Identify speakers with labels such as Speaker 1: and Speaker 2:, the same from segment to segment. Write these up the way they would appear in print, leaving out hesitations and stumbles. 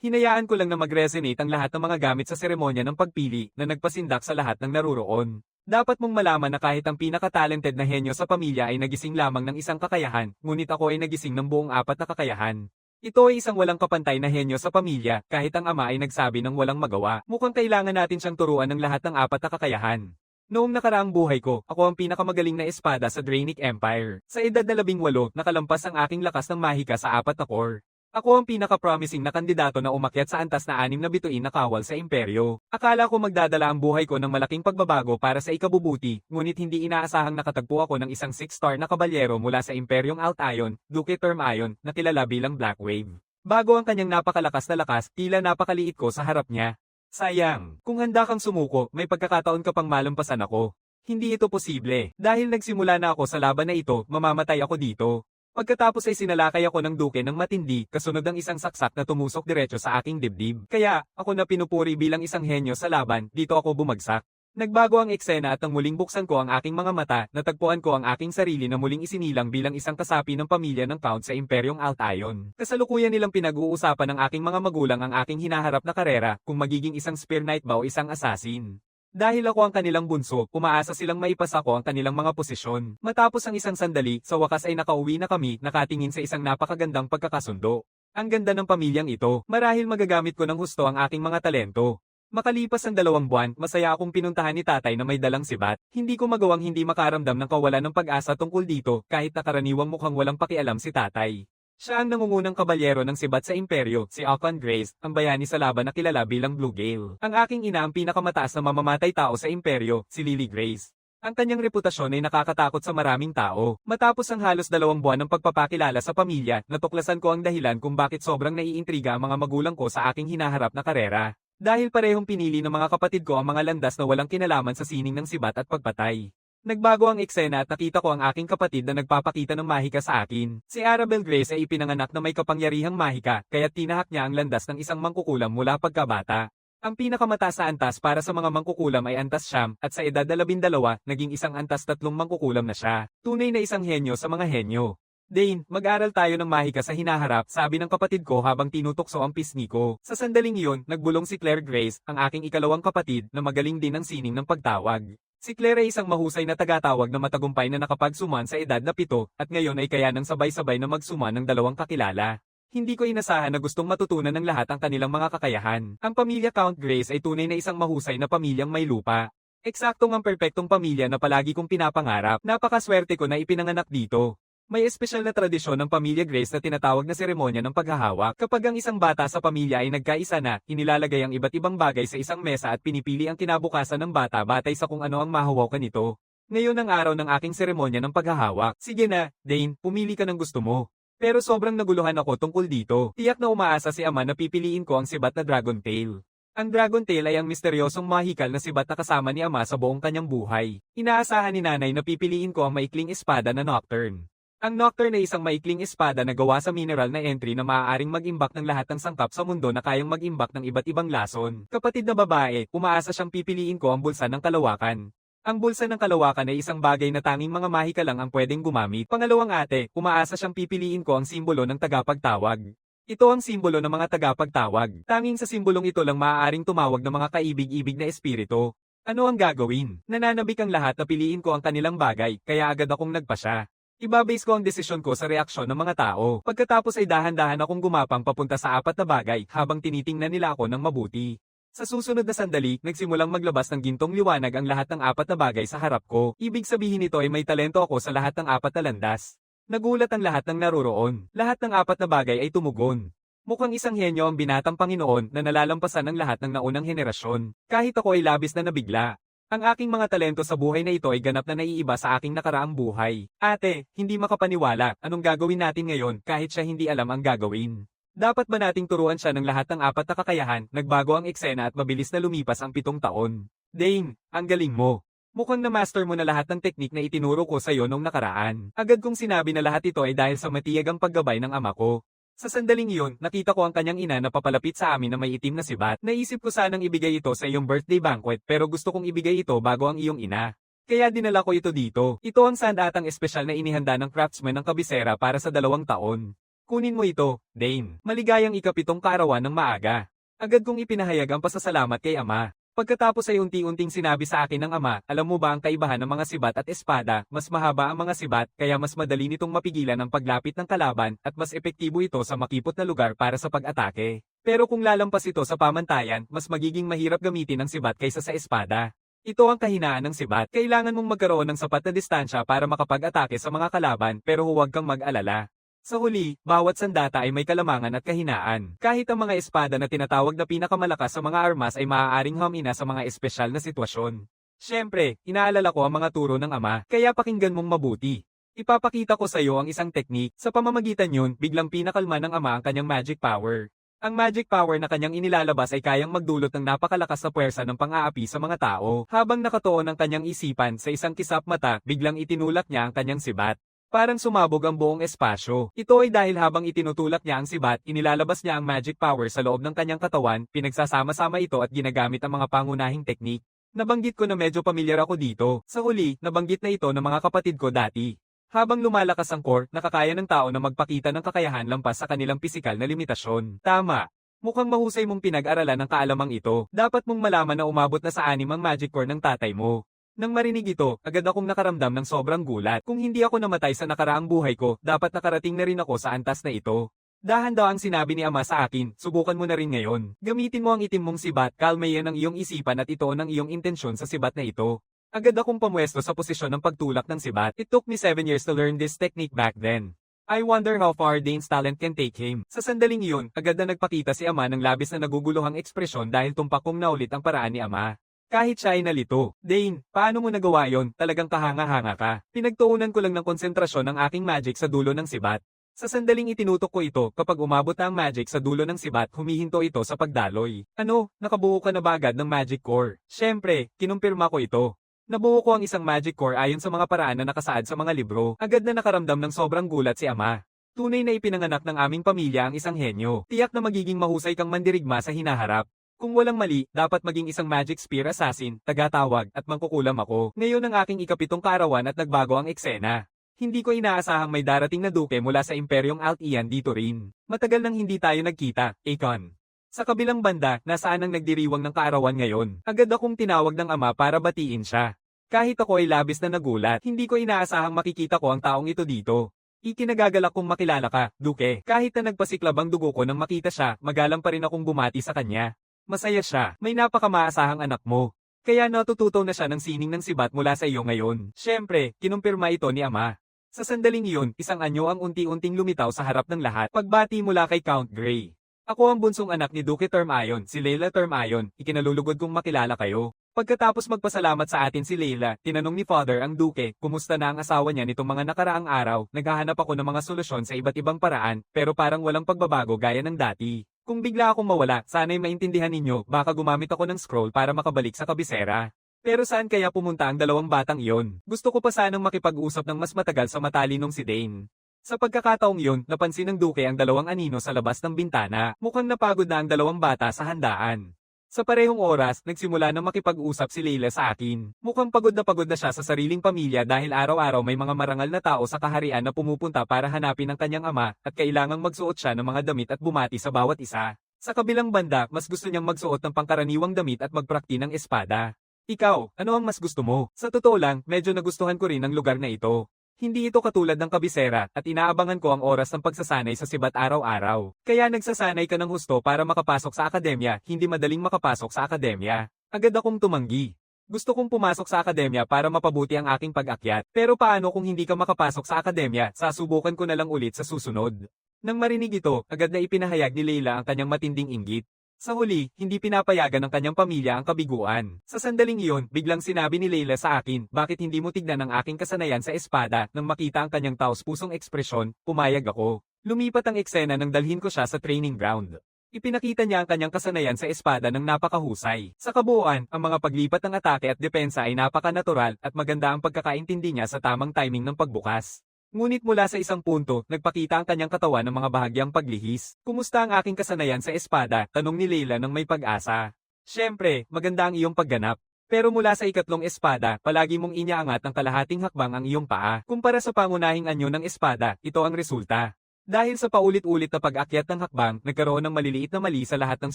Speaker 1: Hinayaan ko lang na mag-resonate ang lahat ng mga gamit sa seremonya ng pagpili na nagpasindak sa lahat ng naruroon. Dapat mong malaman na kahit ang pinaka-talented na henyo sa pamilya ay nagising lamang ng isang kakayahan, ngunit ako ay nagising ng buong 4 na kakayahan. Ito ay isang walang kapantay na henyo sa pamilya, kahit ang ama ay nagsabi ng walang magawa. Mukhang kailangan natin siyang turuan ng lahat ng 4 na kakayahan. Noong nakaraang buhay ko, ako ang pinakamagaling na espada sa Draenic Empire. Sa edad na 18, nakalampas ang aking lakas ng mahika sa 4 na core. Ako ang pinaka-promising na kandidato na umakyat sa antas na 6 na bituin na kawal sa imperyo. Akala ko magdadala ang buhay ko ng malaking pagbabago para sa ikabubuti, ngunit hindi inaasahang nakatagpo ako ng isang 6-star na kabalyero mula sa Imperyong Altayon, Duke Termayon, na kilala bilang Black Wave. Bago ang kanyang napakalakas na lakas, tila napakaliit ko sa harap niya. Sayang, kung handa kang sumuko, may pagkakataon ka pang malampasan ako. Hindi ito posible. Dahil nagsimula na ako sa laban na ito, mamamatay ako dito. Pagkatapos ay sinalakay ako ng duke ng matindi, kasunod ang isang saksak na tumusok diretso sa aking dibdib. Kaya, ako na pinupuri bilang isang henyo sa laban, dito ako bumagsak. Nagbago ang eksena at nang muling buksan ko ang aking mga mata, natagpuan ko ang aking sarili na muling isinilang bilang isang kasapi ng pamilya ng Count sa Imperyong Altayon. Kasalukuyan nilang pinag-uusapan ng aking mga magulang ang aking hinaharap na karera, kung magiging isang spear knight ba o isang assassin. Dahil ako ang kanilang bunso, umaasa silang maipasa ko ang kanilang mga posisyon. Matapos ang isang sandali, sa wakas ay nakauwi na kami, nakatingin sa isang napakagandang pagkakasundo. Ang ganda ng pamilyang ito, marahil magagamit ko ng husto ang aking mga talento. Makalipas ang 2 buwan, masaya akong pinuntahan ni tatay na may dalang sibat. Hindi ko magawang hindi makaramdam ng kawalan ng pag-asa tungkol dito, kahit na karaniwang mukhang walang pakialam si tatay. Siya ang nangungunang kabalyero ng sibat sa imperyo, si Alcon Grace, ang bayani sa laban na kilala bilang Blue Gale. Ang aking ina ang pinakamataas na mamamatay tao sa imperyo, si Lily Grace. Ang kanyang reputasyon ay nakakatakot sa maraming tao. Matapos ang halos 2 buwan ng pagpapakilala sa pamilya, natuklasan ko ang dahilan kung bakit sobrang naiintriga ang mga magulang ko sa aking hinaharap na karera. Dahil parehong pinili ng mga kapatid ko ang mga landas na walang kinalaman sa sining ng sibat at pagpatay. Nagbago ang eksena at nakita ko ang aking kapatid na nagpapakita ng mahika sa akin. Si Arabelle Grace ay ipinanganak na may kapangyarihang mahika, kaya tinahak niya ang landas ng isang mangkukulam mula pagkabata. Ang pinakamataas sa antas para sa mga mangkukulam ay antas 9, at sa edad na 12, naging isang antas 3 mangkukulam na siya. Tunay na isang henyo sa mga henyo. Dane, mag-aral tayo ng mahika sa hinaharap, sabi ng kapatid ko habang tinutokso ang pisngi ko. Sa sandaling iyon, nagbulong si Claire Grace, ang aking ikalawang kapatid, na magaling din ang sining ng pagtawag. Si Claire ay isang mahusay na tagatawag na matagumpay na nakapagsuman sa edad na 7, at ngayon ay kaya ng sabay-sabay na magsuman ng 2 kakilala. Hindi ko inasahan na gustong matutunan ng lahat ang kanilang mga kakayahan. Ang pamilya Count Grace ay tunay na isang mahusay na pamilyang may lupa. Eksaktong ang perpektong pamilya na palagi kong pinapangarap. Napakaswerte ko na ipinanganak dito. May espesyal na tradisyon ng pamilya Grace na tinatawag na seremonya ng paghahawak. Kapag ang isang bata sa pamilya ay nagkaisa na, inilalagay ang iba't ibang bagay sa isang mesa at pinipili ang kinabukasan ng bata batay sa kung ano ang mahawakan nito. Ngayon ang araw ng aking seremonya ng paghahawak. Sige na, Dane, pumili ka ng gusto mo. Pero sobrang naguluhan ako tungkol dito. Tiyak na umaasa si ama na pipiliin ko ang sibat na Dragon Tail. Ang Dragon Tail ay ang misteryosong mahikal na sibat na kasama ni ama sa buong kanyang buhay. Inaasahan ni nanay na pipiliin ko ang maikling espada na Nocturne. Ang Nocturne ay isang maikling espada na gawa sa mineral na entry na maaaring mag-imbak ng lahat ng sangkap sa mundo na kayang mag-imbak ng iba't ibang lason. Kapatid na babae, umaasa siyang pipiliin ko ang bulsa ng kalawakan. Ang bulsa ng kalawakan ay isang bagay na tanging mga mahika lang ang pwedeng gumamit. Pangalawang ate, umaasa siyang pipiliin ko ang simbolo ng tagapagtawag. Ito ang simbolo ng mga tagapagtawag. Tanging sa simbolong ito lang maaaring tumawag ng mga kaibig-ibig na espiritu. Ano ang gagawin? Nananabik ang lahat na piliin ko ang kanilang bagay, kaya agad akong nagpasya. Ibabase ko ang desisyon ko sa reaksyon ng mga tao. Pagkatapos ay dahan-dahan akong gumapang papunta sa 4 na bagay habang tinitingnan nila ako ng mabuti. Sa susunod na sandali, nagsimulang maglabas ng gintong liwanag ang lahat ng 4 na bagay sa harap ko. Ibig sabihin nito ay may talento ako sa lahat ng 4 na landas. Nagulat ang lahat ng naruroon. Lahat ng 4 na bagay ay tumugon. Mukhang isang henyo ang binatang Panginoon na nalalampasan ng lahat ng naunang henerasyon. Kahit ako ay labis na nabigla. Ang aking mga talento sa buhay na ito ay ganap na naiiba sa aking nakaraang buhay. Ate, hindi makapaniwala, anong gagawin natin ngayon kahit siya hindi alam ang gagawin? Dapat ba nating turuan siya ng lahat ng 4 na kakayahan? Nagbago ang eksena at mabilis na lumipas ang 7 taon. Dane, ang galing mo. Mukhang na-master mo na lahat ng teknik na itinuro ko sa iyo nung nakaraan. Agad kong sinabi na lahat ito ay dahil sa matiyagang paggabay ng ama ko. Sa sandaling iyon, nakita ko ang kanyang ina na papalapit sa amin na may itim na sibat. Naisip ko sanang ibigay ito sa iyong birthday banquet pero gusto kong ibigay ito bago ang iyong ina. Kaya dinala ko ito dito. Ito ang sandatang espesyal na inihanda ng craftsman ng kabisera para sa 2 taon. Kunin mo ito, Dane. Maligayang ikapitong kaarawan ng maaga. Agad kong ipinahayag ang pasasalamat kay ama. Pagkatapos ay unti-unting sinabi sa akin ng ama, alam mo ba ang kaibahan ng mga sibat at espada, mas mahaba ang mga sibat, kaya mas madali nitong mapigilan ang paglapit ng kalaban, at mas epektibo ito sa makipot na lugar para sa pag-atake. Pero kung lalampas ito sa pamantayan, mas magiging mahirap gamitin ang sibat kaysa sa espada. Ito ang kahinaan ng sibat. Kailangan mong magkaroon ng sapat na distansya para makapag-atake sa mga kalaban, pero huwag kang mag-alala. Sa huli, bawat sandata ay may kalamangan at kahinaan. Kahit ang mga espada na tinatawag na pinakamalakas sa mga armas ay maaaring hamina sa mga espesyal na sitwasyon. Siyempre, inaalala ko ang mga turo ng ama, kaya pakinggan mong mabuti. Ipapakita ko sa iyo ang isang teknik, sa pamamagitan yun, biglang pinakalma ng ama ang kanyang magic power. Ang magic power na kanyang inilalabas ay kayang magdulot ng napakalakas na puwersa ng pang-aapi sa mga tao. Habang nakatuon ang kanyang isipan sa isang kisap mata, biglang itinulak niya ang kanyang sibat. Parang sumabog ang buong espasyo. Ito ay dahil habang itinutulak niya ang sibat, inilalabas niya ang magic power sa loob ng kanyang katawan, pinagsasama-sama ito at ginagamit ang mga pangunahing teknik. Nabanggit ko na medyo pamilyar ako dito. Sa huli, nabanggit na ito ng mga kapatid ko dati. Habang lumalakas ang core, nakakaya ng tao na magpakita ng kakayahan lampas sa kanilang pisikal na limitasyon. Tama. Mukhang mahusay mong pinag-aralan ang kaalamang ito. Dapat mong malaman na umabot na sa 6 ang magic core ng tatay mo. Nang marinig ito, agad akong nakaramdam ng sobrang gulat. Kung hindi ako namatay sa nakaraang buhay ko, dapat nakarating na rin ako sa antas na ito. Dahan-dahan sinabi ni ama sa akin, subukan mo na rin ngayon. Gamitin mo ang itim mong sibat, kalmayan ang iyong isipan at itoon ang iyong intensyon sa sibat na ito. Agad akong pamwesto sa posisyon ng pagtulak ng sibat. It took me 7 years to learn this technique back then. I wonder how far Dane's talent can take him. Sa sandaling iyon, agad na nagpakita si ama ng labis na naguguluhang ekspresyon dahil tumpak kong naulit ang paraan ni ama. Kahit siya ay nalito. Dane, paano mo nagawa yon? Talagang kahanga-hanga ka. Pinagtuunan ko lang ng konsentrasyon ang aking magic sa dulo ng sibat. Sa sandaling itinutok ko ito, kapag umabot na ang magic sa dulo ng sibat, humihinto ito sa pagdaloy. Ano, nakabuo ka na ba agad ng magic core? Siyempre, kinumpirma ko ito. Nabuo ko ang isang magic core ayon sa mga paraan na nakasaad sa mga libro. Agad na nakaramdam ng sobrang gulat si ama. Tunay na ipinanganak ng aming pamilya ang isang henyo. Tiyak na magiging mahusay kang mandirigma sa hinaharap. Kung walang mali, dapat maging isang magic spear assassin, tagatawag, at mangkukulam ako. Ngayon ang aking ikapitong kaarawan at nagbago ang eksena. Hindi ko inaasahang may darating na duke mula sa Imperyong Altian dito rin. Matagal nang hindi tayo nagkita, Akon. Sa kabilang banda, nasaan ang nagdiriwang ng kaarawan ngayon? Agad akong tinawag ng ama para batiin siya. Kahit ako ay labis na nagulat, hindi ko inaasahang makikita ko ang taong ito dito. Ikinagagalak kong makilala ka, Duke. Kahit na nagpasiklab ang dugo ko nang makita siya, magalang pa rin akong bumati sa kanya. Masaya siya, may napakamaasahang anak mo. Kaya natututo na siya ng sining ng sibat mula sa iyo ngayon. Siyempre, kinumpirma ito ni ama. Sa sandaling iyon, isang anyo ang unti-unting lumitaw sa harap ng lahat. Pagbati mula kay Count Gray. Ako ang bunsong anak ni Duke Termayon, si Layla Termayon, ikinalulugod kong makilala kayo. Pagkatapos magpasalamat sa atin si Layla, tinanong ni Father ang Duke, kumusta na ang asawa niya nitong mga nakaraang araw, naghahanap ako ng mga solusyon sa iba't ibang paraan, pero parang walang pagbabago gaya ng dati. Kung bigla akong mawala, sana'y maintindihan ninyo, baka gumamit ako ng scroll para makabalik sa kabisera. Pero saan kaya pumunta ang dalawang batang iyon? Gusto ko pa sanang makipag-usap ng mas matagal sa matalinong si Dane. Sa pagkakataong iyon, napansin ng Duke ang dalawang anino sa labas ng bintana. Mukhang napagod na ang dalawang bata sa handaan. Sa parehong oras, nagsimula na makipag-usap si Layla sa akin. Mukhang pagod na siya sa sariling pamilya dahil araw-araw may mga marangal na tao sa kaharian na pumupunta para hanapin ang kanyang ama at kailangang magsuot siya ng mga damit at bumati sa bawat isa. Sa kabilang banda, mas gusto niyang magsuot ng pangkaraniwang damit at magprakti ng espada. Ikaw, ano ang mas gusto mo? Sa totoo lang, medyo nagustuhan ko rin ang lugar na ito. Hindi ito katulad ng kabisera at inaabangan ko ang oras ng pagsasanay sa sibat araw-araw. Kaya nagsasanay ka ng husto para makapasok sa akademya, hindi madaling makapasok sa akademya. Agad akong tumanggi. Gusto kong pumasok sa akademya para mapabuti ang aking pag-akyat. Pero paano kung hindi ka makapasok sa akademya, sasubukan ko na lang ulit sa susunod. Nang marinig ito, agad na ipinahayag ni Layla ang kanyang matinding inggit. Sa huli, hindi pinapayagan ng kanyang pamilya ang kabiguan. Sa sandaling iyon, biglang sinabi ni Layla sa akin, bakit hindi mo tignan ang aking kasanayan sa espada? Nang makita ang kanyang taos-pusong ekspresyon, pumayag ako. Lumipat ang eksena nang dalhin ko siya sa training ground. Ipinakita niya ang kanyang kasanayan sa espada ng napakahusay. Sa kabuuan, ang mga paglipat ng atake at depensa ay napaka-natural at maganda ang pagkakaintindi niya sa tamang timing ng pagbukas. Ngunit mula sa isang punto, nagpakita ang kanyang katawan ng mga bahagyang paglihis. Kumusta ang aking kasanayan sa espada? Tanong ni Layla ng may pag-asa. Siyempre, maganda ang iyong pagganap. Pero mula sa ikatlong espada, palagi mong iniaangat ng kalahating hakbang ang iyong paa. Kumpara sa pangunahing anyo ng espada, ito ang resulta. Dahil sa paulit-ulit na pag-akyat ng hakbang, nagkaroon ng maliliit na mali sa lahat ng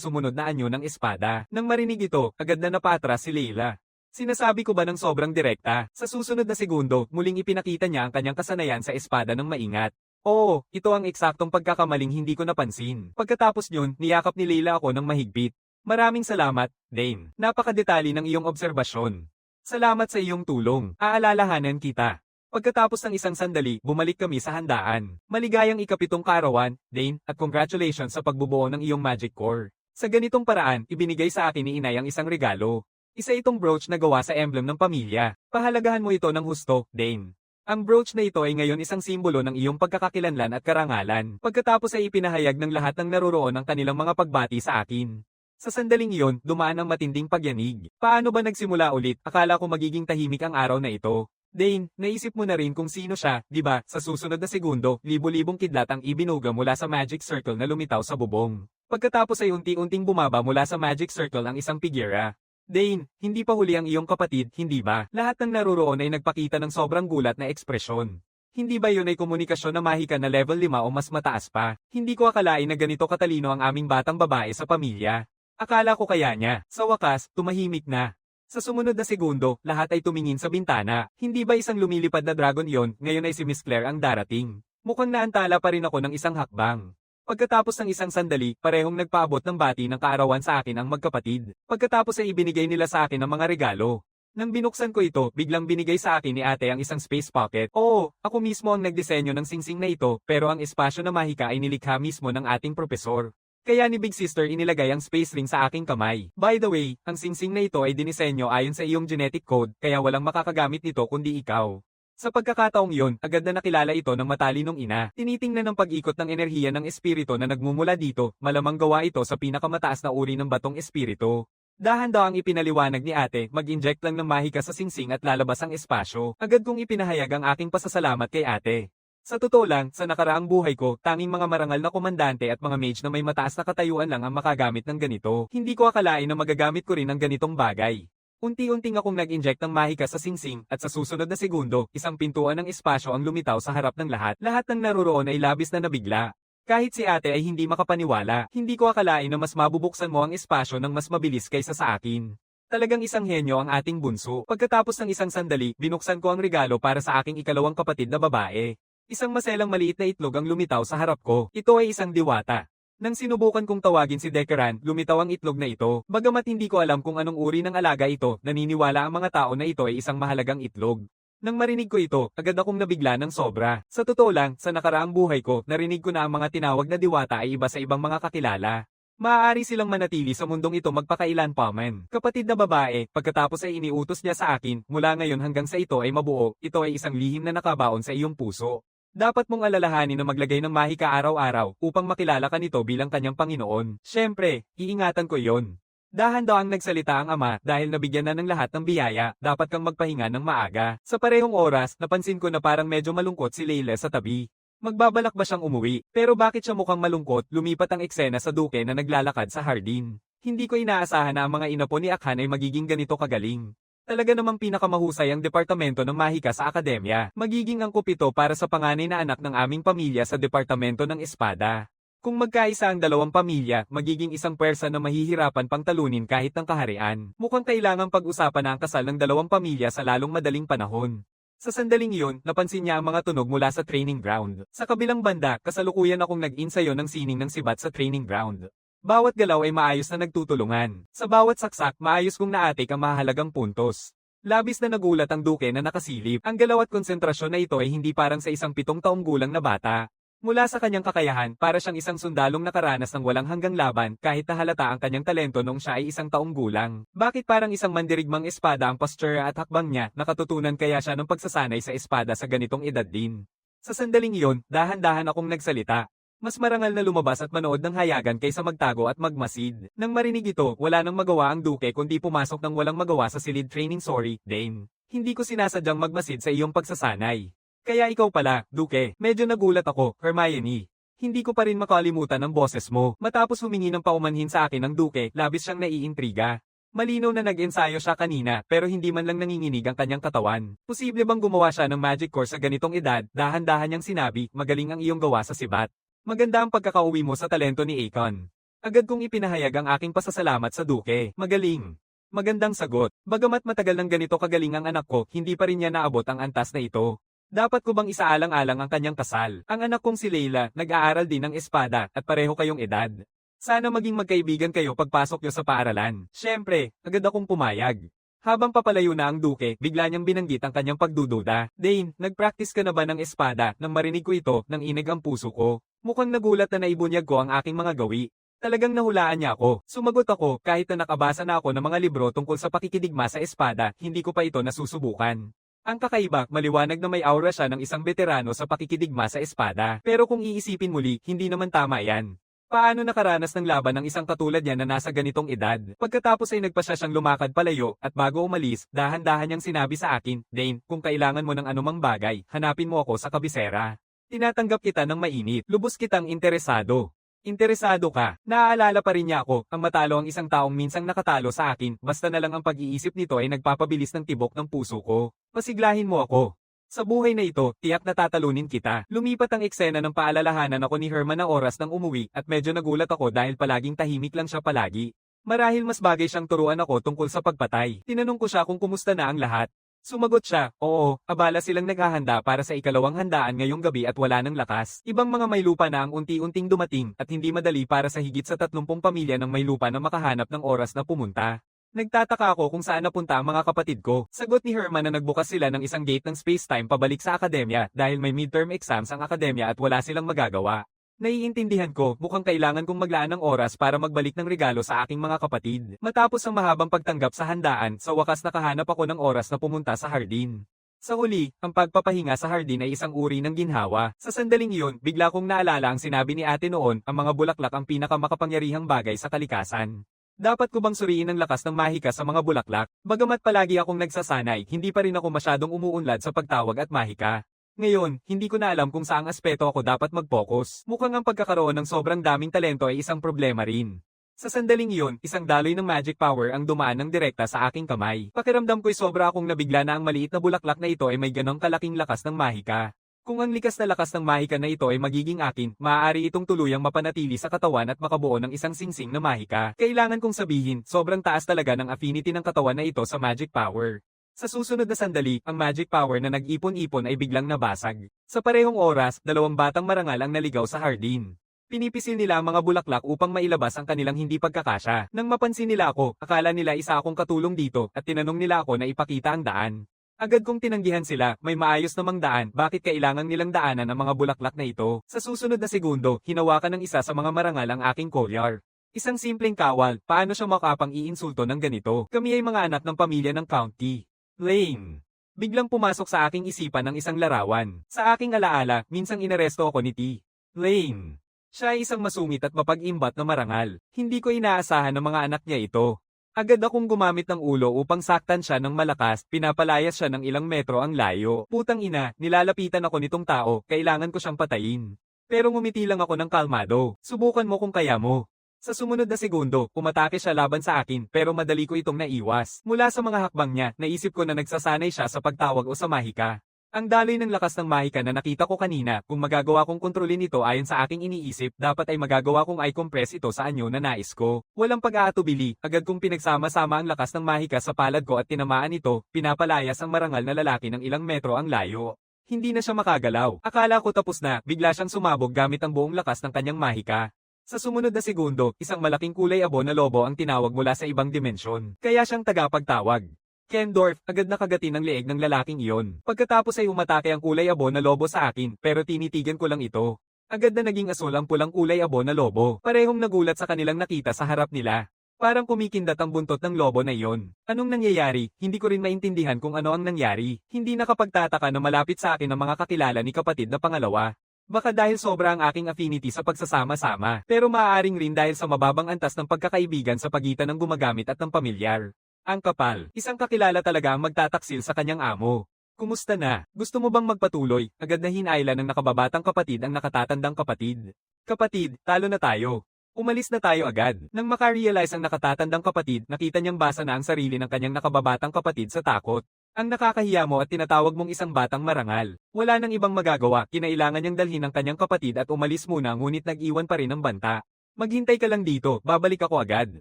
Speaker 1: sumunod na anyo ng espada. Nang marinig ito, agad na napatras si Leila. Sinasabi ko ba ng sobrang direkta? Sa susunod na segundo, muling ipinakita niya ang kanyang kasanayan sa espada ng maingat. Oo, ito ang eksaktong pagkakamaling hindi ko napansin. Pagkatapos yun, niyakap ni Leila ako ng mahigpit. Maraming salamat, Dane. Napakadetali ng iyong obserbasyon. Salamat sa iyong tulong. Aalalahanan kita. Pagkatapos ng isang sandali, bumalik kami sa handaan. Maligayang ikapitong kaarawan, Dane, at congratulations sa pagbubuo ng iyong magic core. Sa ganitong paraan, ibinigay sa akin ni Inay ang isang regalo. Isa itong brooch na gawa sa emblem ng pamilya. Pahalagahan mo ito ng husto, Dane. Ang brooch na ito ay ngayon isang simbolo ng iyong pagkakakilanlan at karangalan. Pagkatapos ay ipinahayag ng lahat ng naroroon ang kanilang mga pagbati sa akin. Sa sandaling iyon, dumaan ang matinding pagyanig. Paano ba nagsimula ulit? Akala ko magiging tahimik ang araw na ito. Dane, naisip mo na rin kung sino siya, di ba? Sa susunod na segundo, libo-libong kidlat ang ibinuga mula sa magic circle na lumitaw sa bubong. Pagkatapos ay unti-unting bumaba mula sa magic circle ang isang figura. Dane, hindi pa huli ang iyong kapatid, hindi ba? Lahat ng naroroon ay nagpakita ng sobrang gulat na ekspresyon. Hindi ba yun ay komunikasyon na mahika na level 5 o mas mataas pa? Hindi ko akalain na ganito katalino ang aming batang babae sa pamilya. Akala ko kaya niya. Sa wakas, tumahimik na. Sa sumunod na segundo, lahat ay tumingin sa bintana. Hindi ba isang lumilipad na dragon yon? Ngayon ay si Miss Claire ang darating. Mukhang naantala pa rin ako ng isang hakbang. Pagkatapos ng isang sandali, parehong nagpaabot ng bati ng kaarawan sa akin ang magkapatid. Pagkatapos ay ibinigay nila sa akin ang mga regalo. Nang binuksan ko ito, biglang binigay sa akin ni ate ang isang space pocket. Oo, ako mismo ang nagdisenyo ng singsing na ito, pero ang espasyo na mahika ay nilikha mismo ng ating propesor. Kaya ni Big Sister inilagay ang space ring sa aking kamay. By the way, ang singsing na ito ay dinisenyo ayon sa iyong genetic code, kaya walang makakagamit nito kundi ikaw. Sa pagkakataong yon, agad na nakilala ito ng matalinong ina. Tinitingnan ng pag-ikot ng enerhiya ng espiritu na nagmumula dito, malamang gawa ito sa pinakamataas na uri ng batong espiritu. Dahan-dahang ipinaliwanag ni ate, mag-inject lang ng mahika sa singsing at lalabas ang espasyo. Agad kong ipinahayag ang aking pasasalamat kay ate. Sa totoo lang, sa nakaraang buhay ko, tanging mga marangal na komandante at mga mage na may mataas na katayuan lang ang makagamit ng ganito. Hindi ko akalain na magagamit ko rin ang ganitong bagay. Unti-unting akong nag-inject ng mahika sa singsing at sa susunod na segundo, isang pintuan ng espasyo ang lumitaw sa harap ng lahat. Lahat ng naroroon ay labis na nabigla. Kahit si ate ay hindi makapaniwala, hindi ko akalain na mas mabubuksan mo ang espasyo ng mas mabilis kaysa sa akin. Talagang isang henyo ang ating bunso. Pagkatapos ng isang sandali, binuksan ko ang regalo para sa aking ikalawang kapatid na babae. Isang maselang maliit na itlog ang lumitaw sa harap ko. Ito ay isang diwata. Nang sinubukan kong tawagin si Decaran, lumitaw ang itlog na ito. Bagamat hindi ko alam kung anong uri ng alaga ito, naniniwala ang mga tao na ito ay isang mahalagang itlog. Nang marinig ko ito, agad akong nabigla ng sobra. Sa totoo lang, sa nakaraang buhay ko, narinig ko na ang mga tinawag na diwata ay iba sa ibang mga kakilala. Maaari silang manatili sa mundong ito magpakailan pa man. Kapatid na babae, pagkatapos ay iniutos niya sa akin, mula ngayon hanggang sa ito ay mabuo, ito ay isang lihim na nakabaon sa iyong puso. Dapat mong alalahanin na maglagay ng mahika araw-araw upang makilala ka nito bilang kanyang Panginoon. Siyempre, iingatan ko yon. Dahan-dahang nagsalita ang ama dahil nabigyan na ng lahat ng biyaya, dapat kang magpahinga ng maaga. Sa parehong oras, napansin ko na parang medyo malungkot si Leila sa tabi. Magbabalak ba siyang umuwi? Pero bakit siya mukhang malungkot? Lumipat ang eksena sa duke na naglalakad sa hardin. Hindi ko inaasahan na ang mga inapo ni Akhan ay magiging ganito kagaling. Talaga namang pinakamahusay ang departamento ng mahika sa akademya. Magiging angkop ito para sa panganay na anak ng aming pamilya sa departamento ng espada. Kung magkaisa ang dalawang pamilya, magiging isang pwersa na mahihirapan pang talunin kahit ng kaharian. Mukhang kailangang pag-usapan na ang kasal ng dalawang pamilya sa lalong madaling panahon. Sa sandaling iyon, napansin niya ang mga tunog mula sa training ground. Sa kabilang banda, kasalukuyan akong nag-insayo ng sining ng sibat sa training ground. Bawat galaw ay maayos na nagtutulungan. Sa bawat saksak, maayos kong naatik ang mahalagang puntos. Labis na nagulat ang duke na nakasilip. Ang galaw at konsentrasyon na ito ay hindi parang sa isang 7 taong gulang na bata. Mula sa kanyang kakayahan, para siyang isang sundalong nakaranas ng walang hanggang laban kahit nahalata ang kanyang talento noong siya ay 1 taong gulang. Bakit parang isang mandirigmang espada ang posture at hakbang niya, nakatutunan kaya siya ng pagsasanay sa espada sa ganitong edad din? Sa sandaling iyon, dahan-dahan akong nagsalita. Mas marangal na lumabas at manood ng hayagan kaysa magtago at magmasid. Nang marinig ito, wala nang magawa ang duke kundi pumasok ng walang magawa sa silid training. Sorry, Dane. Hindi ko sinasadyang magmasid sa iyong pagsasanay. Kaya ikaw pala, duke. Medyo nagulat ako, Hermione. Hindi ko pa rin makalimutan ang boses mo. Matapos humingi ng paumanhin sa akin ng duke, labis siyang naiintriga. Malinaw na nag-ensayo siya kanina pero hindi man lang nanginginig ang kanyang katawan. Posible bang gumawa siya ng magic course sa ganitong edad? Dahan-dahan niyang sinabi, magaling ang iyong gawa sa sibat. Maganda ang pagkakauwi mo sa talento ni Akon. Agad kong ipinahayag ang aking pasasalamat sa Duke. Magaling. Magandang sagot. Bagamat matagal ng ganito kagaling ang anak ko, hindi pa rin niya naabot ang antas na ito. Dapat ko bang isaalang-alang ang kanyang kasal? Ang anak kong si Leila, nag-aaral din ng espada, at pareho kayong edad. Sana maging magkaibigan kayo pagpasok niyo sa paaralan. Siyempre, agad akong pumayag. Habang papalayo na ang Duke, bigla niyang binanggit ang kanyang pagdududa. Dane, nag-practice ka na ba ng espada? Nang marinig ko ito, nang inig ang puso ko. Mukhang nagulat na naibunyag ko ang aking mga gawi. Talagang nahulaan niya ako. Sumagot ako, kahit na nakabasa na ako ng mga libro tungkol sa pakikidigma sa espada, hindi ko pa ito nasusubukan. Ang kakaiba, maliwanag na may aura siya ng isang veterano sa pakikidigma sa espada. Pero kung iisipin muli, hindi naman tama yan. Paano nakaranas ng laban ng isang katulad niya na nasa ganitong edad? Pagkatapos ay nagpa siya siyang lumakad palayo, at bago umalis, dahan-dahan niyang sinabi sa akin, Dane, kung kailangan mo ng anumang bagay, hanapin mo ako sa kabisera. Tinatanggap kita ng mainit, lubos kitang interesado. Interesado ka. Naaalala pa rin niya ako, ang matalo ang isang taong minsang nakatalo sa akin, basta na lang ang pag-iisip nito ay nagpapabilis ng tibok ng puso ko. Pasiglahin mo ako. Sa buhay na ito, tiyak na tatalunin kita. Lumipat ang eksena ng paalalahanan ako ni Herman na oras ng umuwi at medyo nagulat ako dahil palaging tahimik lang siya palagi. Marahil mas bagay siyang turuan ako tungkol sa pagpatay. Tinanong ko siya kung kumusta na ang lahat. Sumagot siya, oo, abala silang naghahanda para sa ikalawang handaan ngayong gabi at wala ng lakas. Ibang mga may lupa na ang unti-unting dumating at hindi madali para sa higit sa 30 pamilya ng may lupa na makahanap ng oras na pumunta. Nagtataka ako kung saan napunta ang mga kapatid ko. Sagot ni Herman na nagbukas sila ng isang gate ng space-time pabalik sa akademya dahil may midterm exams ang akademya at wala silang magagawa. Naiintindihan ko, mukhang kailangan kong maglaan ng oras para magbalik ng regalo sa aking mga kapatid. Matapos ang mahabang pagtanggap sa handaan, sa wakas nakahanap ako ng oras na pumunta sa hardin. Sa huli, ang pagpapahinga sa hardin ay isang uri ng ginhawa. Sa sandaling iyon, bigla kong naalala ang sinabi ni ate noon, ang mga bulaklak ang pinakamakapangyarihang bagay sa kalikasan. Dapat ko bang suriin ang lakas ng mahika sa mga bulaklak? Bagamat palagi akong nagsasanay, hindi pa rin ako masyadong umuunlad sa pagtawag at mahika. Ngayon, hindi ko na alam kung saang aspeto ako dapat mag-focus. Mukhang ang pagkakaroon ng sobrang daming talento ay isang problema rin. Sa sandaling iyon, isang daloy ng magic power ang dumaan ng direkta sa aking kamay. Pakiramdam ko'y sobra akong nabigla na ang maliit na bulaklak na ito ay may ganong kalaking lakas ng mahika. Kung ang likas na lakas ng mahika na ito ay magiging akin, maaari itong tuluyang mapanatili sa katawan at makabuo ng isang singsing na mahika. Kailangan kong sabihin, sobrang taas talaga ng affinity ng katawan na ito sa magic power. Sa susunod na sandali, ang magic power na nag-ipon-ipon ay biglang nabasag. Sa parehong oras, dalawang batang marangal ang naligaw sa hardin. Pinipisil nila ang mga bulaklak upang mailabas ang kanilang hindi pagkakasya. Nang mapansin nila ako, akala nila isa akong katulong dito at tinanong nila ako na ipakita ang daan. Agad kong tinanggihan sila, may maayos namang daan, bakit kailangan nilang daanan ang mga bulaklak na ito? Sa susunod na segundo, hinawakan ng isa sa mga marangal ang aking kolyar. Isang simpleng kawal, paano siya makapang iinsulto ng ganito? Kami ay mga anak ng pamilya ng county. Lane. Biglang pumasok sa aking isipan ng isang larawan. Sa aking alaala, minsang inaresto ako ni T. Lane. Siya ay isang masungit at mapag-imbat na marangal. Hindi ko inaasahan ng mga anak niya ito. Agad akong gumamit ng ulo upang saktan siya ng malakas, pinapalayas siya ng ilang metro ang layo. Putang ina, nilalapitan ako nitong tao, kailangan ko siyang patayin. Pero ngumiti lang ako ng kalmado. Subukan mo kung kaya mo. Sa sumunod na segundo, umatake siya laban sa akin pero madali ko itong naiwas. Mula sa mga hakbang niya, naisip ko na nagsasanay siya sa pagtawag o sa mahika. Ang daloy ng lakas ng mahika na nakita ko kanina, kung magagawa kong kontrolin ito ayon sa aking iniisip, dapat ay magagawa kong i-compress ito sa anyo na nais ko. Walang pag-aatubili, agad kong pinagsama-sama ang lakas ng mahika sa palad ko at tinamaan ito, pinapalayas ang marangal na lalaki ng ilang metro ang layo. Hindi na siya makagalaw. Akala ko tapos na, bigla siyang sumabog gamit ang buong lakas ng kanyang mahika. Sa sumunod na segundo, isang malaking kulay abo na lobo ang tinawag mula sa ibang dimensyon. Kaya siyang tagapagtawag. Kendorf, agad na kagatin ang leeg ng lalaking iyon. Pagkatapos ay umatake ang kulay abo na lobo sa akin, pero tinitigan ko lang ito. Agad na naging asul ang pulang kulay abo na lobo. Parehong nagulat sa kanilang nakita sa harap nila. Parang kumikindat ang buntot ng lobo na iyon. Anong nangyayari? Hindi ko rin maintindihan kung ano ang nangyari. Hindi nakapagtataka na malapit sa akin ang mga kakilala ni kapatid na pangalawa. Baka dahil sobra ang aking affinity sa pagsasama-sama, pero maaaring rin dahil sa mababang antas ng pagkakaibigan sa pagitan ng gumagamit at ng pamilyar. Ang kapal, isang kakilala talaga ang magtataksil sa kanyang amo. Kumusta na? Gusto mo bang magpatuloy? Agad na hinayla ng nakababatang kapatid ang nakatatandang kapatid. Kapatid, talo na tayo. Umalis na tayo agad. Nang makarealize ang nakatatandang kapatid, nakita niyang basa na ang sarili ng kanyang nakababatang kapatid sa takot. Ang nakakahiya mo at tinatawag mong isang batang marangal. Wala nang ibang magagawa, kinailangan niyang dalhin ang kanyang kapatid at umalis muna ngunit nag-iwan pa rin ng banta. Maghintay ka lang dito, babalik ako agad.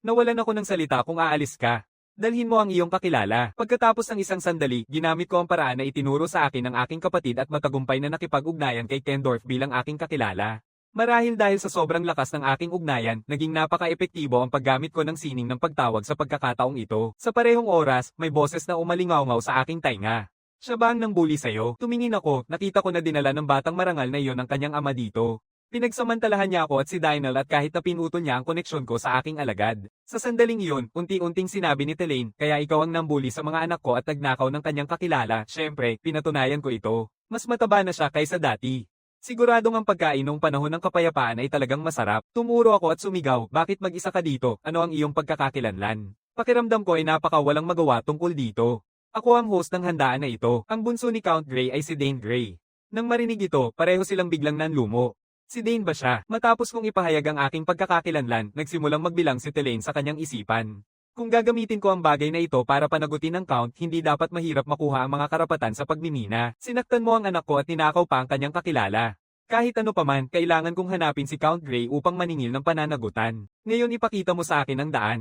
Speaker 1: Nawalan ako ng salita kung aalis ka. Dalhin mo ang iyong kakilala. Pagkatapos ng isang sandali, ginamit ko ang paraan na itinuro sa akin ng aking kapatid at matagumpay na nakipag-ugnayan kay Kendorf bilang aking kakilala. Marahil dahil sa sobrang lakas ng aking ugnayan, naging napaka-epektibo ang paggamit ko ng sining ng pagtawag sa pagkakataong ito. Sa parehong oras, may boses na umalingaw-ngaw sa aking tainga. Siya ba ang nangbuli sa'yo? Tumingin ako, nakita ko na dinala ng batang marangal na iyon ang kanyang ama dito. Pinagsamantalahan niya ako at si Dynel at kahit na pinutol niya ang koneksyon ko sa aking alagad. Sa sandaling iyon, unti-unting sinabi ni Telaine, kaya ikaw ang nambuli sa mga anak ko at nagnakaw ng kanyang kakilala. Siyempre, pinatunayan ko ito. Mas mataba na siya kaysa dati. Siguradong ang pagkain noong panahon ng kapayapaan ay talagang masarap. Tumuro ako at sumigaw, bakit mag-isa ka dito? Ano ang iyong pagkakakilanlan? Pakiramdam ko ay napakawalang magawa tungkol dito. Ako ang host ng handaan na ito. Ang bunso ni Count Grey ay si Dane Grey. Nang marinig ito, pareho silang biglang nanlumo. Si Dane ba siya? Matapos kong ipahayag ang aking pagkakakilanlan, nagsimulang magbilang si Telaine sa kanyang isipan. Kung gagamitin ko ang bagay na ito para panagutin ang Count, hindi dapat mahirap makuha ang mga karapatan sa pagmimina. Sinaktan mo ang anak ko at ninakaw pa ang kanyang kakilala. Kahit ano paman, kailangan kong hanapin si Count Grey upang maningil ng pananagutan. Ngayon ipakita mo sa akin ang daan.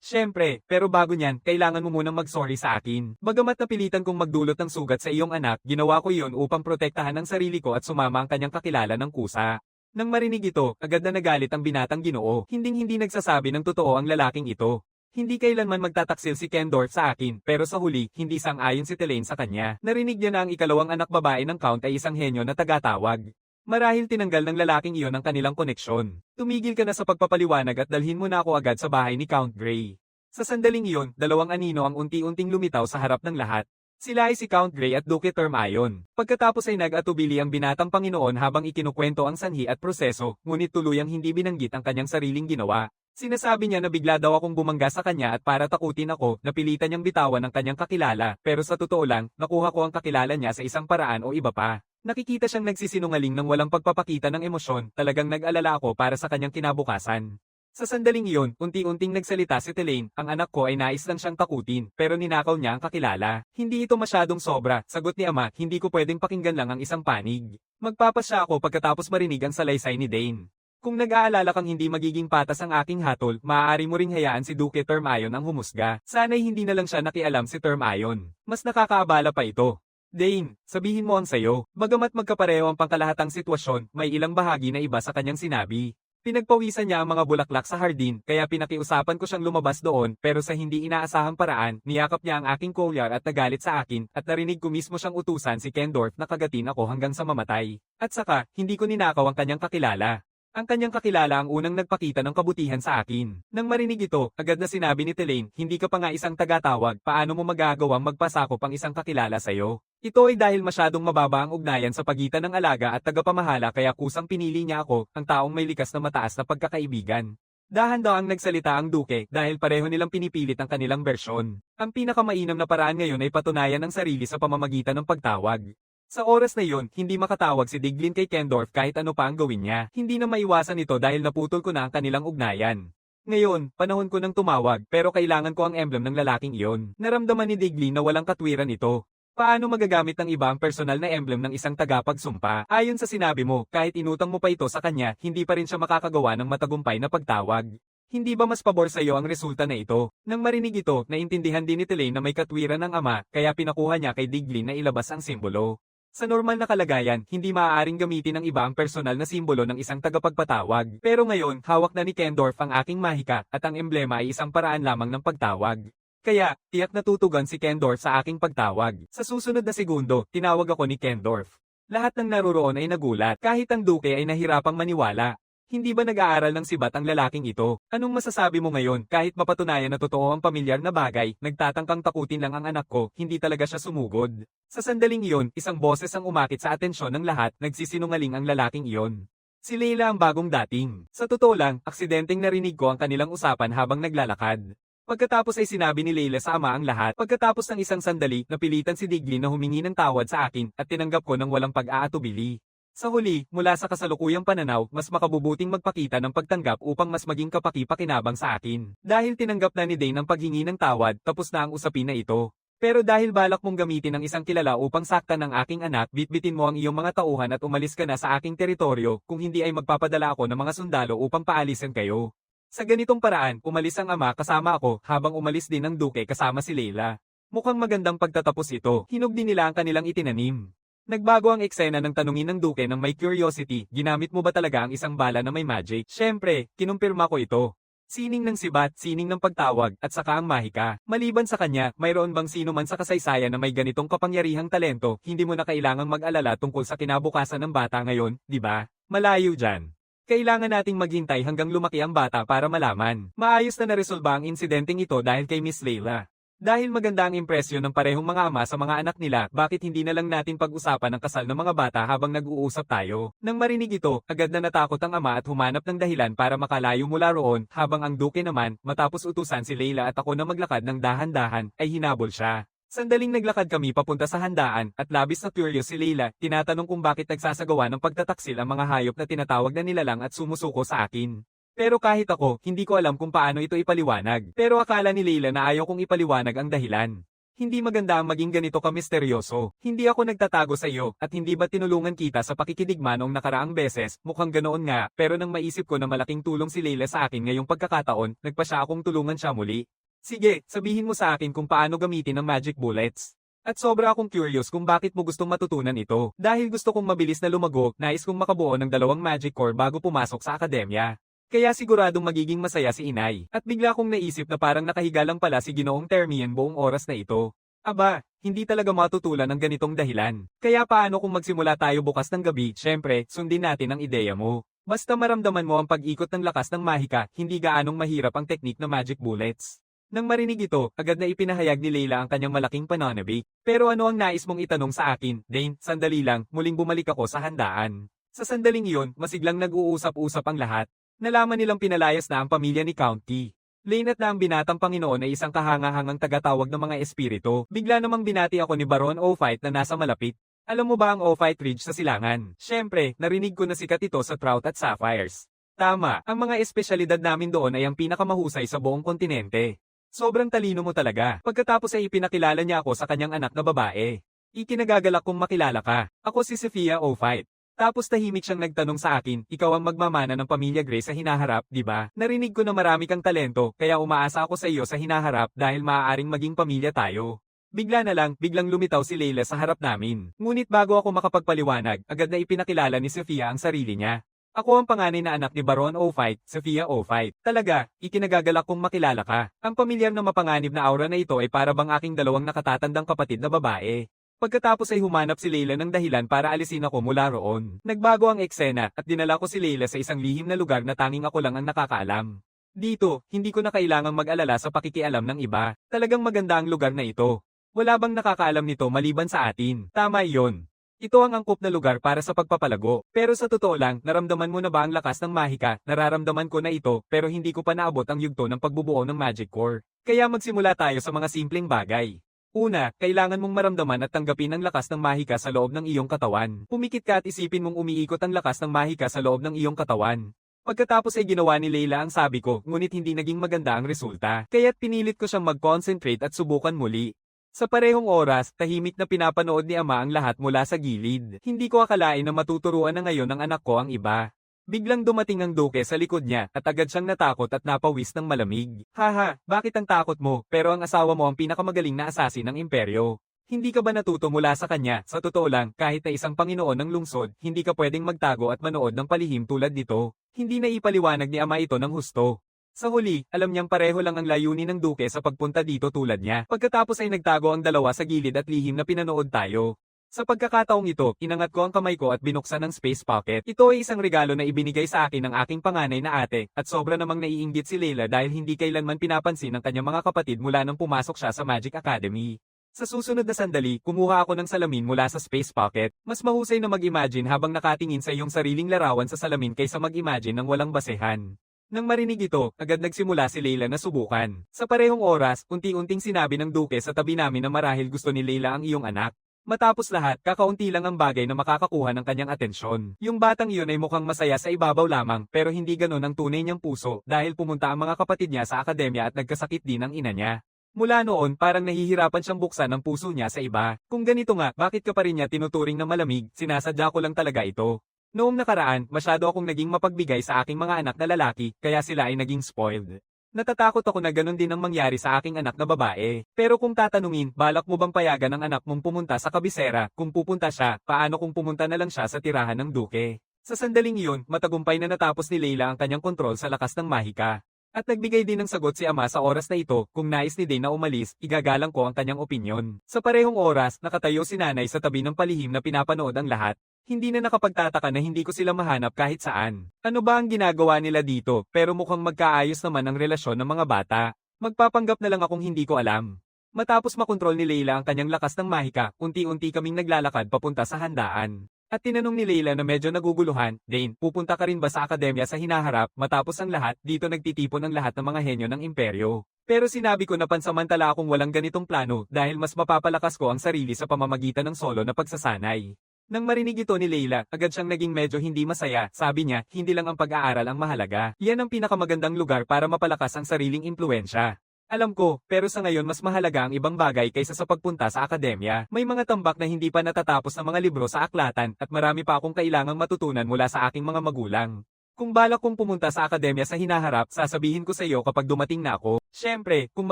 Speaker 1: Siyempre, pero bago niyan, kailangan mo munang mag-sorry sa akin. Bagamat napilitan kong magdulot ng sugat sa iyong anak, ginawa ko iyon upang protektahan ang sarili ko at sumama ang kanyang kakilala ng kusa. Nang marinig ito, agad na nagalit ang binatang Ginoo. Hinding-hindi nagsasabi ng totoo ang lalaking ito. Hindi kailanman magtataksil si Kendorf sa akin, pero sa huli, hindi sang-ayon si Telaine sa kanya. Narinig niya na ang ikalawang anak babae ng Count ay isang henyo na tagatawag. Marahil tinanggal ng lalaking iyon ang kanilang koneksyon. Tumigil ka na sa pagpapaliwanag at dalhin mo na ako agad sa bahay ni Count Grey. Sa sandaling iyon, dalawang anino ang unti-unting lumitaw sa harap ng lahat. Sila ay si Count Grey at Duke Termayon. Pagkatapos ay nag-atubili ang binatang Panginoon habang ikinukwento ang sanhi at proseso, ngunit tuluyang hindi binanggit ang kanyang sariling ginawa. Sinasabi niya na bigla daw akong bumangga sa kanya at para takutin ako, napilitan niyang bitawan ang kanyang kakilala, pero sa totoo lang, nakuha ko ang kakilala niya sa isang paraan o iba pa. Nakikita siyang nagsisinungaling ng walang pagpapakita ng emosyon, talagang nag-alala ako para sa kanyang kinabukasan. Sa sandaling iyon, unti-unting nagsalita si Telaine, ang anak ko ay nais lang siyang takutin, pero ninakaw niya ang kakilala. Hindi ito masyadong sobra, sagot ni ama, hindi ko pwedeng pakinggan lang ang isang panig. Magpapasya ako pagkatapos marinig ang salaysay ni Dane. Kung nag-aalala kang hindi magiging patas ang aking hatol, maaari mo ring hayaan si Duke Termayon ang humusga. Sana'y hindi na lang siya nakialam si Termayon. Mas nakakaabala pa ito. Dane, sabihin mo ang sayo. Bagamat magkapareho ang pangkalahatang sitwasyon, may ilang bahagi na iba sa kanyang sinabi. Pinagpawisan niya ang mga bulaklak sa hardin, kaya pinakiusapan ko siyang lumabas doon, pero sa hindi inaasahang paraan, niyakap niya ang aking kolyar at nagalit sa akin, at narinig ko mismo siyang utusan si Kendorf na kagatin ako hanggang sa mamatay. At saka, hindi ko ninakaw ang kanyang kakilala. Ang kanyang kakilala ang unang nagpakita ng kabutihan sa akin. Nang marinig ito, agad na sinabi ni Telaine, hindi ka pa nga isang tagatawag, paano mo magagawang magpasakop ang isang kakilala sa'yo? Ito ay dahil masyadong mababa ang ugnayan sa pagitan ng alaga at tagapamahala kaya kusang pinili niya ako, ang taong may likas na mataas na pagkakaibigan. Dahan-daang nagsalita ang Duke dahil pareho nilang pinipilit ang kanilang bersyon. Ang pinakamainam na paraan ngayon ay patunayan ang sarili sa pamamagitan ng pagtawag. Sa oras na iyon, hindi makatawag si Diglin kay Kendorf kahit ano pa ang gawin niya. Hindi na maiwasan ito dahil naputol ko na ang kanilang ugnayan. Ngayon, panahon ko nang tumawag pero kailangan ko ang emblem ng lalaking iyon. Naramdaman ni Diglin na walang katwiran ito. Paano magagamit ng iba ang personal na emblem ng isang tagapagsumpa? Ayon sa sinabi mo, kahit inutang mo pa ito sa kanya, hindi pa rin siya makakagawa ng matagumpay na pagtawag. Hindi ba mas pabor sa iyo ang resulta na ito? Nang marinig ito, naintindihan din ni Telaine na may katwiran ng ama, kaya pinakuha niya kay Diglin na ilabas ang simbolo. Sa normal na kalagayan, hindi maaaring gamitin ng iba ang personal na simbolo ng isang tagapagpatawag. Pero ngayon, hawak na ni Kendorf ang aking mahika at ang emblema ay isang paraan lamang ng pagtawag. Kaya, tiyak natutugan si Kendorf sa aking pagtawag. Sa susunod na segundo, tinawag ako ni Kendorf. Lahat ng naruroon ay nagulat, kahit ang Duke ay nahirapang maniwala. Hindi ba nag-aaral ng sibat ang lalaking ito? Anong masasabi mo ngayon? Kahit mapatunayan na totoo ang pamilyar na bagay, nagtatangkang takutin lang ang anak ko, hindi talaga siya sumugod. Sa sandaling iyon, isang boses ang umakit sa atensyon ng lahat, nagsisinungaling ang lalaking iyon. Si Leila ang bagong dating. Sa totoo lang, aksidenteng narinig ko ang kanilang usapan habang naglalakad. Pagkatapos ay sinabi ni Leila sa ama ang lahat. Pagkatapos ng isang sandali, napilitan si Diglin na humingi ng tawad sa akin at tinanggap ko ng walang pag-aatubili. Sa huli, mula sa kasalukuyang pananaw, mas makabubuting magpakita ng pagtanggap upang mas maging kapaki-pakinabang sa akin. Dahil tinanggap na ni Dane ang paghingi ng tawad, tapos na ang usapin na ito. Pero dahil balak mong gamitin ang isang kilala upang saktan ng aking anak, bitbitin mo ang iyong mga tauhan at umalis ka na sa aking teritoryo, kung hindi ay magpapadala ako ng mga sundalo upang paalisin kayo. Sa ganitong paraan, umalis ang ama kasama ako, habang umalis din ang duke kasama si Layla. Mukhang magandang pagtatapos ito, hinog din nila ang kanilang itinanim. Nagbago ang eksena ng tanungin ng duke ng may curiosity, ginamit mo ba talaga ang isang bala na may magic? Syempre, kinumpirma ko ito. Sining ng sibat, sining ng pagtawag, at saka ang mahika. Maliban sa kanya, mayroon bang sino man sa kasaysayan na may ganitong kapangyarihang talento, hindi mo na kailangang mag-alala tungkol sa kinabukasan ng bata ngayon, di ba? Malayo dyan. Kailangan nating maghintay hanggang lumaki ang bata para malaman. Maayos na naresolba ang insidenteng ito dahil kay Miss Layla. Dahil maganda ang impresyon ng parehong mga ama sa mga anak nila, bakit hindi na lang natin pag-usapan ang kasal ng mga bata habang nag-uusap tayo? Nang marinig ito, agad na natakot ang ama at humanap ng dahilan para makalayo mula roon, habang ang duke naman, matapos utusan si Layla at ako na maglakad ng dahan-dahan, ay hinabol siya. Sandaling naglakad kami papunta sa handaan, at labis na curious si Layla, tinatanong kung bakit nagsasagawa ng pagtataksil ang mga hayop na tinatawag na nilalang at sumusuko sa akin. Pero kahit ako, hindi ko alam kung paano ito ipaliwanag. Pero akala ni Layla na ayaw kong ipaliwanag ang dahilan. Hindi maganda ang maging ganito ka-misteryoso. Hindi ako nagtatago sa iyo, at hindi ba tinulungan kita sa pakikidigma noong nakaraang beses? Mukhang ganoon nga, pero nang maisip ko na malaking tulong si Layla sa akin ngayong pagkakataon, nagpa siya akong tulungan siya muli. Sige, sabihin mo sa akin kung paano gamitin ang magic bullets. At sobra akong curious kung bakit mo gustong matutunan ito. Dahil gusto kong mabilis na lumago, nais kong makabuo ng 2 magic core bago pumasok sa akademya. Kaya siguradong magiging masaya si inay. At bigla kong naisip na parang nakahiga lang pala si Ginoong Termian buong oras na ito. Aba, hindi talaga matutulan ng ganitong dahilan. Kaya paano kung magsimula tayo bukas ng gabi? Syempre, sundin natin ang ideya mo. Basta maramdaman mo ang pag-ikot ng lakas ng mahika, hindi gaanong mahirap ang teknik na magic bullets. Nang marinig ito, agad na ipinahayag ni Layla ang kanyang malaking pananabik. Pero ano ang nais mong itanong sa akin? Dane, sandali lang, muling bumalik ako sa handaan. Sa sandaling iyon, masiglang nag-uusap-usap ang lahat. Nalaman nilang pinalayas na ang pamilya ni Count Key. Lane at na ang binatang Panginoon ay isang kahangahangang tagatawag ng mga espiritu. Bigla namang binati ako ni Baron Ophight na nasa malapit. Alam mo ba ang Ophight Ridge sa Silangan? Syempre, narinig ko na sikat ito sa Trout at Sapphires. Tama, ang mga espesyalidad namin doon ay ang pinakamahusay sa buong kontinente. Sobrang talino mo talaga. Pagkatapos ay ipinakilala niya ako sa kanyang anak na babae. Ikinagagalak kong makilala ka. Ako si Sophia Ophight. Tapos tahimik siyang nagtanong sa akin, ikaw ang magmamana ng pamilya Gray sa hinaharap, di ba? Narinig ko na marami kang talento, kaya umaasa ako sa iyo sa hinaharap dahil maaaring maging pamilya tayo. Bigla na lang, biglang lumitaw si Layla sa harap namin. Ngunit bago ako makapagpaliwanag, agad na ipinakilala ni Sophia ang sarili niya. Ako ang panganay na anak ni Baron Ophight, Sophia Ophight. Talaga, ikinagagalak kong makilala ka. Ang pamilyar na mapanganib na aura na ito ay para bang aking 2 nakatatandang kapatid na babae. Pagkatapos ay humanap si Layla ng dahilan para alisin ako mula roon. Nagbago ang eksena at dinala ko si Layla sa isang lihim na lugar na tanging ako lang ang nakakaalam. Dito, hindi ko na kailangang mag-alala sa pakikialam ng iba. Talagang maganda ang lugar na ito. Wala bang nakakaalam nito maliban sa atin? Tama iyon. Ito ang angkop na lugar para sa pagpapalago. Pero sa totoo lang, naramdaman mo na ba ang lakas ng mahika? Nararamdaman ko na ito, pero hindi ko pa naabot ang yugto ng pagbubuo ng magic core. Kaya magsimula tayo sa mga simpleng bagay. Una, kailangan mong maramdaman at tanggapin ang lakas ng mahika sa loob ng iyong katawan. Pumikit ka at isipin mong umiikot ang lakas ng mahika sa loob ng iyong katawan. Pagkatapos ay ginawa ni Layla ang sabi ko, ngunit hindi naging maganda ang resulta. Kaya't pinilit ko siyang mag-concentrate at subukan muli. Sa parehong oras, tahimik na pinapanood ni Ama ang lahat mula sa gilid. Hindi ko akalain na matuturuan na ngayon ng anak ko ang iba. Biglang dumating ang duke sa likod niya at agad siyang natakot at napawis ng malamig. Haha, bakit ang takot mo? Pero ang asawa mo ang pinakamagaling na asasin ng imperyo. Hindi ka ba natuto mula sa kanya? Sa totoo lang, kahit na isang Panginoon ng lungsod, hindi ka pwedeng magtago at manood ng palihim tulad nito. Hindi na ipaliwanag ni Ama ito ng husto. Sa huli, alam niyang pareho lang ang layunin ng duke sa pagpunta dito tulad niya. Pagkatapos ay nagtago ang dalawa sa gilid at lihim na pinanood tayo. Sa pagkakataong ito, inangat ko ang kamay ko at binuksan ang space pocket. Ito ay isang regalo na ibinigay sa akin ng aking panganay na ate, at sobra namang naiinggit si Layla dahil hindi kailanman pinapansin ng kanyang mga kapatid mula nang pumasok siya sa Magic Academy. Sa susunod na sandali, kumuha ako ng salamin mula sa space pocket. Mas mahusay na mag-imagine habang nakatingin sa iyong sariling larawan sa salamin kaysa mag-imagine ng walang basehan. Nang marinig ito, agad nagsimula si Layla na subukan. Sa parehong oras, unti-unting sinabi ng duke sa tabi namin na marahil gusto ni Layla ang iyong anak. Matapos lahat, kakaunti lang ang bagay na makakakuha ng kanyang atensyon. Yung batang iyon ay mukhang masaya sa ibabaw lamang pero hindi ganon ang tunay niyang puso dahil pumunta ang mga kapatid niya sa akademya at nagkasakit din ang ina niya. Mula noon parang nahihirapan siyang buksan ang puso niya sa iba. Kung ganito nga, bakit ka pa rin niya tinuturing na malamig? Sinasadya ko lang talaga ito. Noong nakaraan, masyado akong naging mapagbigay sa aking mga anak na lalaki, kaya sila ay naging spoiled. Natatakot ako na ganun din ang mangyari sa aking anak na babae. Pero kung tatanungin, balak mo bang payagan ang anak mong pumunta sa kabisera? Kung pupunta siya, paano kung pumunta na lang siya sa tirahan ng duke? Sa sandaling iyon, matagumpay na natapos ni Leila ang kanyang kontrol sa lakas ng mahika. At nagbigay din ng sagot si ama sa oras na ito, kung nais ni Dane na umalis, igagalang ko ang kanyang opinyon. Sa parehong oras, nakatayo si nanay sa tabi ng palihim na pinapanood ang lahat. Hindi na nakapagtataka na hindi ko sila mahanap kahit saan. Ano ba ang ginagawa nila dito, pero mukhang magkaayos naman ang relasyon ng mga bata. Magpapanggap na lang akong hindi ko alam. Matapos makontrol ni Leila ang kanyang lakas ng mahika, unti-unti kaming naglalakad papunta sa handaan. At tinanong ni Leila na medyo naguguluhan, Dane, pupunta ka rin ba sa akademya sa hinaharap? Matapos ang lahat, dito nagtitipon ang lahat ng mga henyo ng imperyo. Pero sinabi ko na pansamantala akong walang ganitong plano dahil mas mapapalakas ko ang sarili sa pamamagitan ng solo na pagsasanay. Nang marinig ito ni Leila, agad siyang naging medyo hindi masaya. Sabi niya, hindi lang ang pag-aaral ang mahalaga. Yan ang pinakamagandang lugar para mapalakas ang sariling impluensya. Alam ko, pero sa ngayon mas mahalaga ang ibang bagay kaysa sa pagpunta sa akademya. May mga tambak na hindi pa natatapos ng mga libro sa aklatan at marami pa akong kailangang matutunan mula sa aking mga magulang. Kung balak kong pumunta sa akademya sa hinaharap, sasabihin ko sa iyo kapag dumating na ako. Siyempre, kung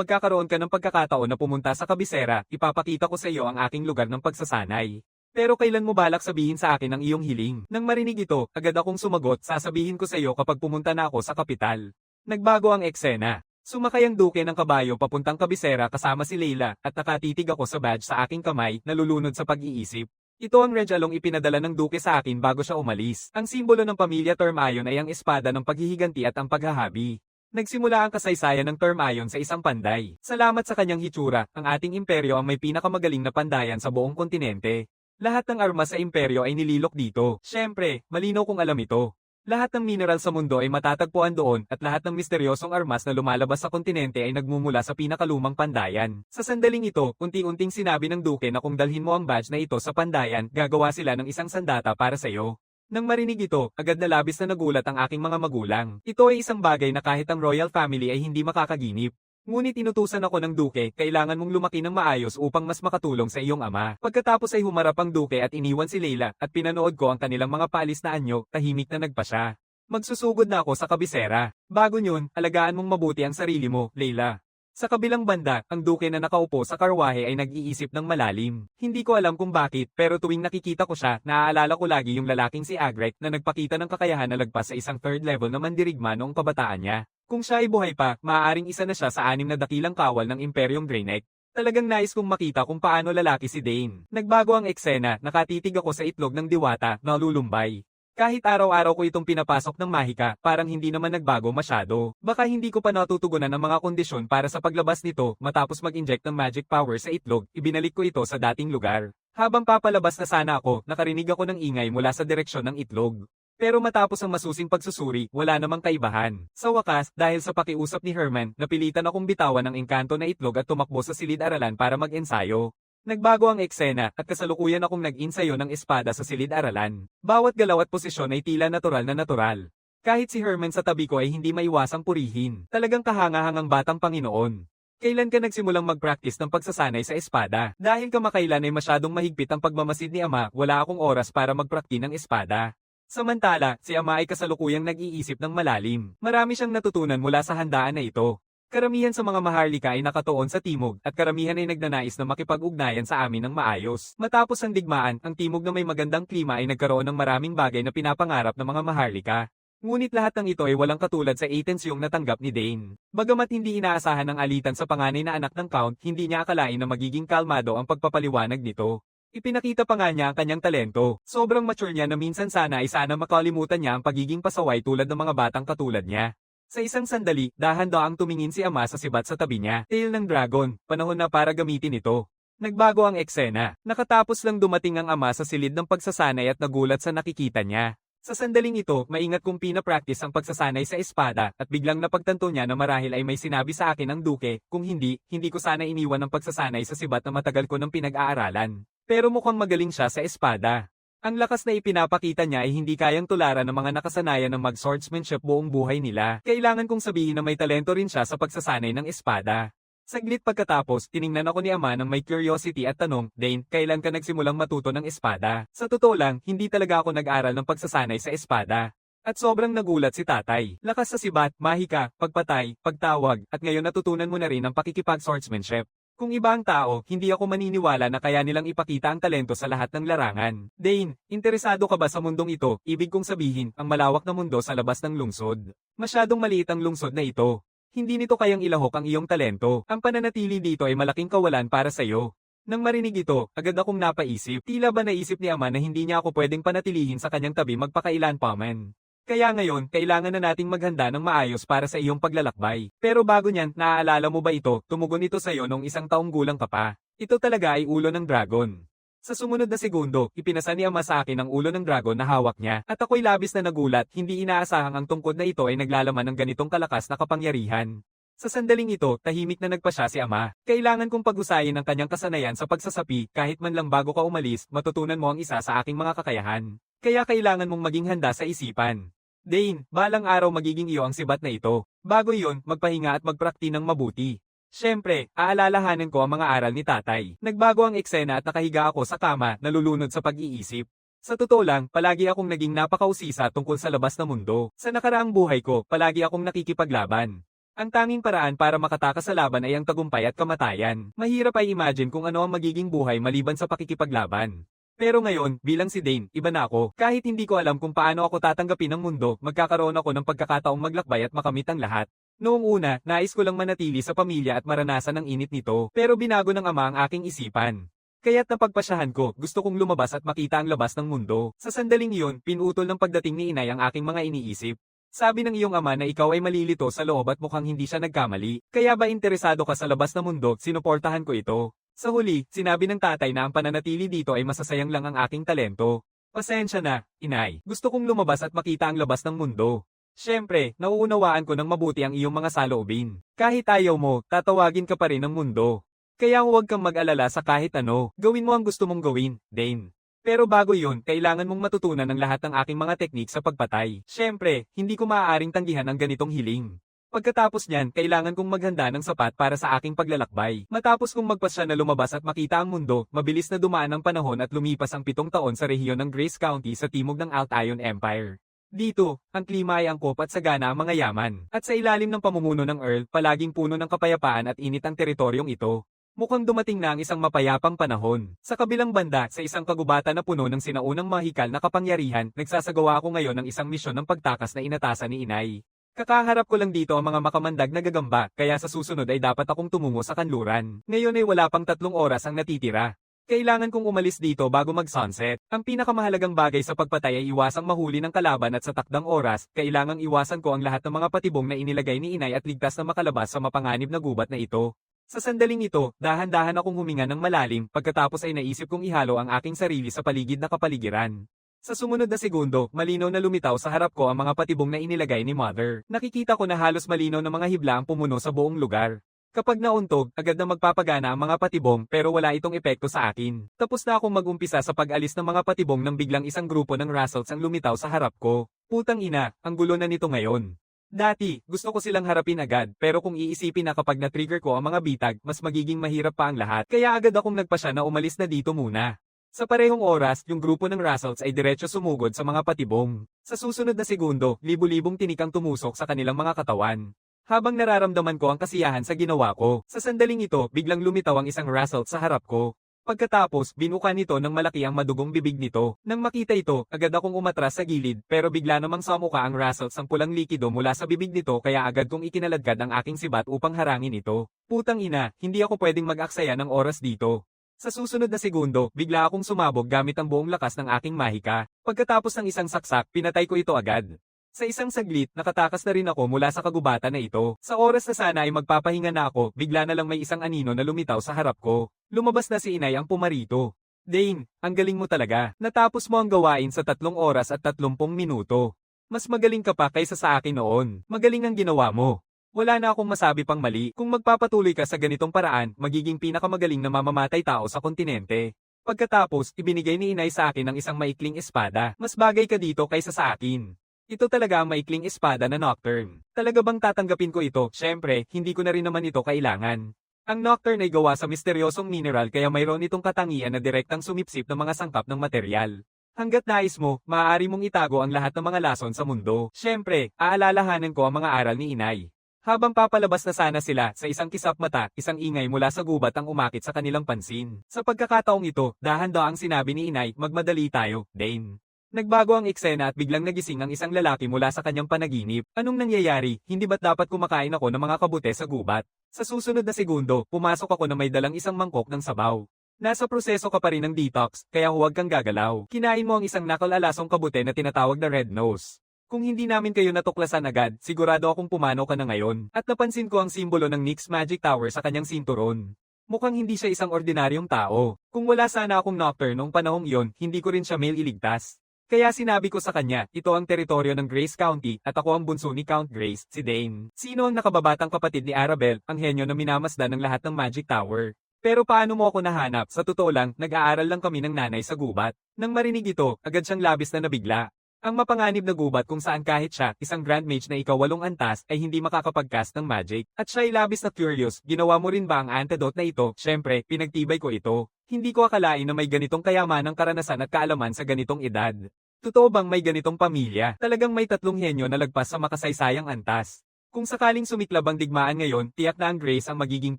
Speaker 1: magkakaroon ka ng pagkakataon na pumunta sa kabisera, ipapakita ko sa iyo ang aking lugar ng pagsasanay. Pero kailan mo balak sabihin sa akin ang iyong hiling? Nang marinig ito, agad akong sumagot, sasabihin ko sa iyo kapag pumunta na ako sa kapital. Nagbago ang eksena. Sumakay ang duke ng kabayo papuntang kabisera kasama si Leila at nakatitig ako sa badge sa aking kamay, nalulunod sa pag-iisip. Ito ang regalong ipinadala ng duke sa akin bago siya umalis. Ang simbolo ng pamilya Termayon ay ang espada ng paghihiganti at ang paghahabi. Nagsimula ang kasaysayan ng Termayon sa isang panday. Salamat sa kanyang hitsura, ang ating imperyo ang may pinakamagaling na pandayan sa buong kontinente. Lahat ng armas sa imperyo ay nililok dito. Siyempre, malinaw kong alam ito. Lahat ng mineral sa mundo ay matatagpuan doon at lahat ng misteryosong armas na lumalabas sa kontinente ay nagmumula sa pinakalumang pandayan. Sa sandaling ito, unti-unting sinabi ng duke na kung dalhin mo ang badge na ito sa pandayan, gagawa sila ng isang sandata para sa iyo. Nang marinig ito, agad na labis na nagulat ang aking mga magulang. Ito ay isang bagay na kahit ang royal family ay hindi makakaginip. Ngunit inutusan ako ng duke, kailangan mong lumaki ng maayos upang mas makatulong sa iyong ama. Pagkatapos ay humarap ang duke at iniwan si Leila at pinanood ko ang kanilang mga paalis na anyo, tahimik na nagpa siya. Magsusugod na ako sa kabisera. Bago yun, alagaan mong mabuti ang sarili mo, Leila. Sa kabilang banda, ang duke na nakaupo sa karwahe ay nag-iisip ng malalim. Hindi ko alam kung bakit, pero tuwing nakikita ko siya, naaalala ko lagi yung lalaking si Agrek na nagpakita ng kakayahan na lagpas sa isang third level na mandirigma noong kabataan niya. Kung siya ay buhay pa, maaaring isa na siya sa 6 na dakilang kawal ng Imperyong Greyneck. Talagang nais kong makita kung paano lalaki si Dane. Nagbago ang eksena, nakatitig ako sa itlog ng diwata, nalulumbay. Kahit araw-araw ko itong pinapasok ng mahika, parang hindi naman nagbago masyado. Baka hindi ko pa natutugunan ang mga kondisyon para sa paglabas nito, matapos mag-inject ng magic power sa itlog, ibinalik ko ito sa dating lugar. Habang papalabas na sana ako, nakarinig ako ng ingay mula sa direksyon ng itlog. Pero matapos ang masusing pagsusuri, wala namang kaibahan. Sa wakas, dahil sa pakiusap ni Herman, napilitan akong bitawan ang engkanto na itlog at tumakbo sa silid-aralan para mag-ensayo. Nagbago ang eksena at kasalukuyan akong nag-ensayo ng espada sa silid-aralan. Bawat galaw at posisyon ay tila natural na natural. Kahit si Herman sa tabi ko ay hindi maiwasang purihin. Talagang kahangahangang batang Panginoon. Kailan ka nagsimulang mag-practice ng pagsasanay sa espada? Dahil kamakailan ay masyadong mahigpit ang pagmamasid ni ama, wala akong oras para magprakti ng espada. Samantala, si ama ay kasalukuyang nag-iisip ng malalim. Marami siyang natutunan mula sa handaan na ito. Karamihan sa mga maharlika ay nakatuon sa timog at karamihan ay nagnanais na makipag-ugnayan sa amin ng maayos. Matapos ang digmaan, ang timog na may magandang klima ay nagkaroon ng maraming bagay na pinapangarap ng mga maharlika. Ngunit lahat ng ito ay walang katulad sa atensyong natanggap ni Dane. Bagamat hindi inaasahan ng alitan sa panganay na anak ng Count, hindi niya akalain na magiging kalmado ang pagpapaliwanag nito. Ipinakita pa nga niya ang kanyang talento. Sobrang mature niya na minsan sana ay sana makalimutan niya ang pagiging pasaway tulad ng mga batang katulad niya. Sa isang sandali, dahan-daang tumingin si ama sa sibat sa tabi niya. Tail ng dragon, panahon na para gamitin ito. Nagbago ang eksena. Nakatapos lang dumating ang ama sa silid ng pagsasanay at nagulat sa nakikita niya. Sa sandaling ito, maingat kong pinapractice ang pagsasanay sa espada at biglang napagtanto niya na marahil ay may sinabi sa akin ang duke, kung hindi, hindi ko sana iniwan ang pagsasanay sa sibat na matagal ko ng pinag-aaralan. Pero mukhang magaling siya sa espada. Ang lakas na ipinapakita niya ay hindi kayang tularan ng mga nakasanayan ng mag-swordsmanship buong buhay nila. Kailangan kong sabihin na may talento rin siya sa pagsasanay ng espada. Saglit pagkatapos, tiningnan ako ni Ama ng may curiosity at tanong, Dane, kailan ka nagsimulang matuto ng espada? Sa totoo lang, hindi talaga ako nag-aral ng pagsasanay sa espada. At sobrang nagulat si tatay. Lakas sa sibat, mahika, pagpatay, pagtawag, at ngayon natutunan mo na rin ang pakikipag-swordsmanship. Kung iba ang tao, hindi ako maniniwala na kaya nilang ipakita ang talento sa lahat ng larangan. Dane, interesado ka ba sa mundong ito? Ibig kong sabihin, ang malawak na mundo sa labas ng lungsod. Masyadong maliit ang lungsod na ito. Hindi nito kayang ilahok ang iyong talento. Ang pananatili dito ay malaking kawalan para sa iyo. Nang marinig ito, agad akong napaisip. Tila ba naisip ni Ama na hindi niya ako pwedeng panatilihin sa kanyang tabi magpakailan pa man. Kaya ngayon, kailangan na nating maghanda ng maayos para sa iyong paglalakbay. Pero bago niyan, naaalala mo ba ito? Tumugon ito sa iyo nung isang taong gulang ka pa. Ito talaga ay ulo ng dragon. Sa sumunod na segundo, ipinasa ni Ama sa akin ang ulo ng dragon na hawak niya, at ako'y labis na nagulat, hindi inaasahang ang tungkod na ito ay naglalaman ng ganitong kalakas na kapangyarihan. Sa sandaling ito, tahimik na nagpasya si Ama. Kailangan kong pag-usayin ang kanyang kasanayan sa pagsasapi, kahit man lang bago ka umalis, matutunan mo ang isa sa aking mga kakayahan. Kaya kailangan mong maging handa sa isipan. Dane, balang araw magiging iyo ang sibat na ito. Bago iyon, magpahinga at magprakti ng mabuti. Siyempre, aalalahanin ko ang mga aral ni tatay. Nagbago ang eksena at nakahiga ako sa kama, nalulunod sa pag-iisip. Sa totoo lang, palagi akong naging napakausisa tungkol sa labas na mundo. Sa nakaraang buhay ko, palagi akong nakikipaglaban. Ang tanging paraan para makatakas sa laban ay ang tagumpay at kamatayan. Mahirap ay imagine kung ano ang magiging buhay maliban sa pakikipaglaban. Pero ngayon, bilang si Dane, iba na ako. Kahit hindi ko alam kung paano ako tatanggapin ng mundo, magkakaroon ako ng pagkakataong maglakbay at makamit ang lahat. Noong una, nais ko lang manatili sa pamilya at maranasan ang init nito, pero binago ng Ama ang aking isipan. Kaya't napagpasyahan ko, gusto kong lumabas at makita ang labas ng mundo. Sa sandaling iyon, pinutol ng pagdating ni Inay ang aking mga iniisip. Sabi ng iyong ama na ikaw ay malilito sa loob at mukhang hindi siya nagkamali. Kaya ba interesado ka sa labas na mundo? Sinuportahan ko ito. Sa huli, sinabi ng tatay na ang pananatili dito ay masasayang lang ang aking talento. Pasensya na, Inay. Gusto kong lumabas at makita ang labas ng mundo. Siyempre, nauunawaan ko ng mabuti ang iyong mga saloobin. Kahit ayaw mo, tatawagin ka pa rin ng mundo. Kaya huwag kang mag-alala sa kahit ano, gawin mo ang gusto mong gawin, Dane. Pero bago yun, kailangan mong matutunan ang lahat ng aking mga teknik sa pagpatay. Siyempre, hindi ko maaaring tanggihan ang ganitong hiling. Pagkatapos niyan, kailangan kong maghanda ng sapat para sa aking paglalakbay. Matapos kong magpasya na lumabas at makita ang mundo, mabilis na dumaan ang panahon at lumipas ang 7 taon sa rehiyon ng Grace County sa timog ng Altion Empire. Dito, ang klima ay angkop at sagana ang mga yaman. At sa ilalim ng pamumuno ng Earl, palaging puno ng kapayapaan at init ang teritoryong ito. Mukhang dumating na ang isang mapayapang panahon. Sa kabilang banda, sa isang kagubatan na puno ng sinaunang mahikal na kapangyarihan, nagsasagawa ako ngayon ng isang misyon ng pagtakas na inatasan ni Inay. Kakaharap ko lang dito ang mga makamandag na gagamba, kaya sa susunod ay dapat akong tumungo sa kanluran. Ngayon ay wala pang 3 oras ang natitira. Kailangan kong umalis dito bago mag-sunset. Ang pinakamahalagang bagay sa pagpatay ay iwasang mahuli ng kalaban at sa takdang oras, kailangang iwasan ko ang lahat ng mga patibong na inilagay ni Inay at ligtas na makalabas sa mapanganib na gubat na ito. Sa sandaling ito, dahan-dahan akong huminga ng malalim, pagkatapos ay naisip kong ihalo ang aking sarili sa paligid na kapaligiran. Sa sumunod na segundo, malinaw na lumitaw sa harap ko ang mga patibong na inilagay ni Mother. Nakikita ko na halos malinaw na mga hibla ang pumuno sa buong lugar. Kapag nauntog, agad na magpapagana ang mga patibong pero wala itong epekto sa akin. Tapos na akong mag-umpisa sa pag-alis ng mga patibong nang biglang isang grupo ng Russells ang lumitaw sa harap ko. Putang ina, ang gulo na nito ngayon. Dati, gusto ko silang harapin agad pero kung iisipin na kapag na-trigger ko ang mga bitag, mas magiging mahirap pa ang lahat. Kaya agad akong nagpasya na umalis na dito muna. Sa parehong oras, yung grupo ng Russells ay diretso sumugod sa mga patibong. Sa susunod na segundo, libu-libong tinikang tumusok sa kanilang mga katawan. Habang nararamdaman ko ang kasiyahan sa ginawa ko, sa sandaling ito, biglang lumitaw ang isang Russells sa harap ko. Pagkatapos, binuka nito ng malaki ang madugong bibig nito. Nang makita ito, agad akong umatras sa gilid, pero bigla namang samuka ang Russells ang pulang likido mula sa bibig nito kaya agad kong ikinaladkad ang aking sibat upang harangin ito. Putang ina, hindi ako pwedeng mag-aksaya ng oras dito. Sa susunod na segundo, bigla akong sumabog gamit ang buong lakas ng aking mahika. Pagkatapos ng isang saksak, pinatay ko ito agad. Sa isang saglit, nakatakas na rin ako mula sa kagubatan na ito. Sa oras na sana ay magpapahinga na ako, bigla na lang may isang anino na lumitaw sa harap ko. Lumabas na si Inay ang pumarito. Dane, ang galing mo talaga. Natapos mo ang gawain sa 3 oras at 30 minuto. Mas magaling ka pa kaysa sa akin noon. Magaling ang ginawa mo. Wala na akong masabi pang mali. Kung magpapatuloy ka sa ganitong paraan, magiging pinakamagaling na mamamatay tao sa kontinente. Pagkatapos, ibinigay ni inay sa akin ang isang maikling espada. Mas bagay ka dito kaysa sa akin. Ito talaga ang maikling espada na Nocturne. Talaga bang tatanggapin ko ito? Syempre, hindi ko na rin naman ito kailangan. Ang Nocturne ay gawa sa misteryosong mineral kaya mayroon itong katangian na direktang sumipsip ng mga sangkap ng materyal. Hanggat nais mo, maaari mong itago ang lahat ng mga lason sa mundo. Syempre, aalalahanan ko ang mga aral ni inay. Habang papalabas na sana sila sa isang kisap mata, isang ingay mula sa gubat ang umakit sa kanilang pansin. Sa pagkakataong ito, dahan-daang sinabi ni inay, magmadali tayo, Dane. Nagbago ang eksena at biglang nagising ang isang lalaki mula sa kanyang panaginip. Anong nangyayari? Hindi ba't dapat kumakain ako ng mga kabute sa gubat? Sa susunod na segundo, pumasok ako na may dalang isang mangkok ng sabaw. Nasa proseso ka pa rin ng detox, kaya huwag kang gagalaw. Kinain mo ang isang nakal-alasong kabute na tinatawag na red nose. Kung hindi namin kayo natuklasan agad, sigurado akong pumanaw ka na ngayon. At napansin ko ang simbolo ng NYX Magic Tower sa kanyang sinturon. Mukhang hindi siya isang ordinaryong tao. Kung wala sana akong Nocturne noong panahong iyon, hindi ko rin siya iligtas. Kaya sinabi ko sa kanya, ito ang teritoryo ng Grace County at ako ang bunso ni Count Grace, si Dane. Sino ang nakababatang kapatid ni Arabelle, ang henyo na minamasdan ng lahat ng Magic Tower? Pero paano mo ako nahanap? Sa totoo lang, nag-aaral lang kami ng nanay sa gubat. Nang marinig ito, agad siyang labis na nabigla. Ang mapanganib na gubat kung saan kahit siya, isang Grand Mage na ika-8 antas, ay hindi makakapag-cast ng magic. At siya ay labis na curious, ginawa mo rin ba ang antidote na ito? Syempre, pinagtibay ko ito. Hindi ko akalain na may ganitong kayamanang karanasan at kaalaman sa ganitong edad. Totoo bang may ganitong pamilya? Talagang may 3 henyo na lagpas sa makasaysayang antas. Kung sakaling sumiklab ang digmaan ngayon, tiyak na ang Grace ang magiging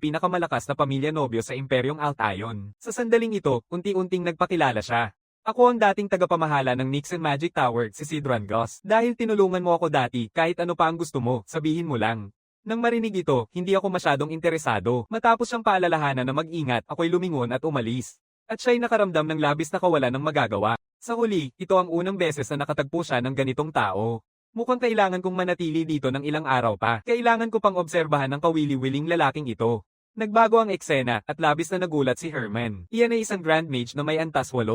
Speaker 1: pinakamalakas na pamilya nobyo sa Imperyong Altayon. Sa sandaling ito, unti-unting nagpakilala siya. Ako ang dating tagapamahala ng NYX Magic Tower, si Sidran Goss. Dahil tinulungan mo ako dati, kahit ano pa ang gusto mo, sabihin mo lang. Nang marinig ito, hindi ako masyadong interesado. Matapos siyang paalalahanan na mag-ingat, ako'y lumingon at umalis. At siya'y nakaramdam ng labis na kawalan ng magagawa. Sa huli, ito ang unang beses na nakatagpo siya ng ganitong tao. Mukhang kailangan kong manatili dito ng ilang araw pa. Kailangan ko pang obserbahan ang kawili-wiling lalaking ito. Nagbago ang eksena at labis na nagulat si Herman. Iyan ay isang Grand Mage na may antas 8.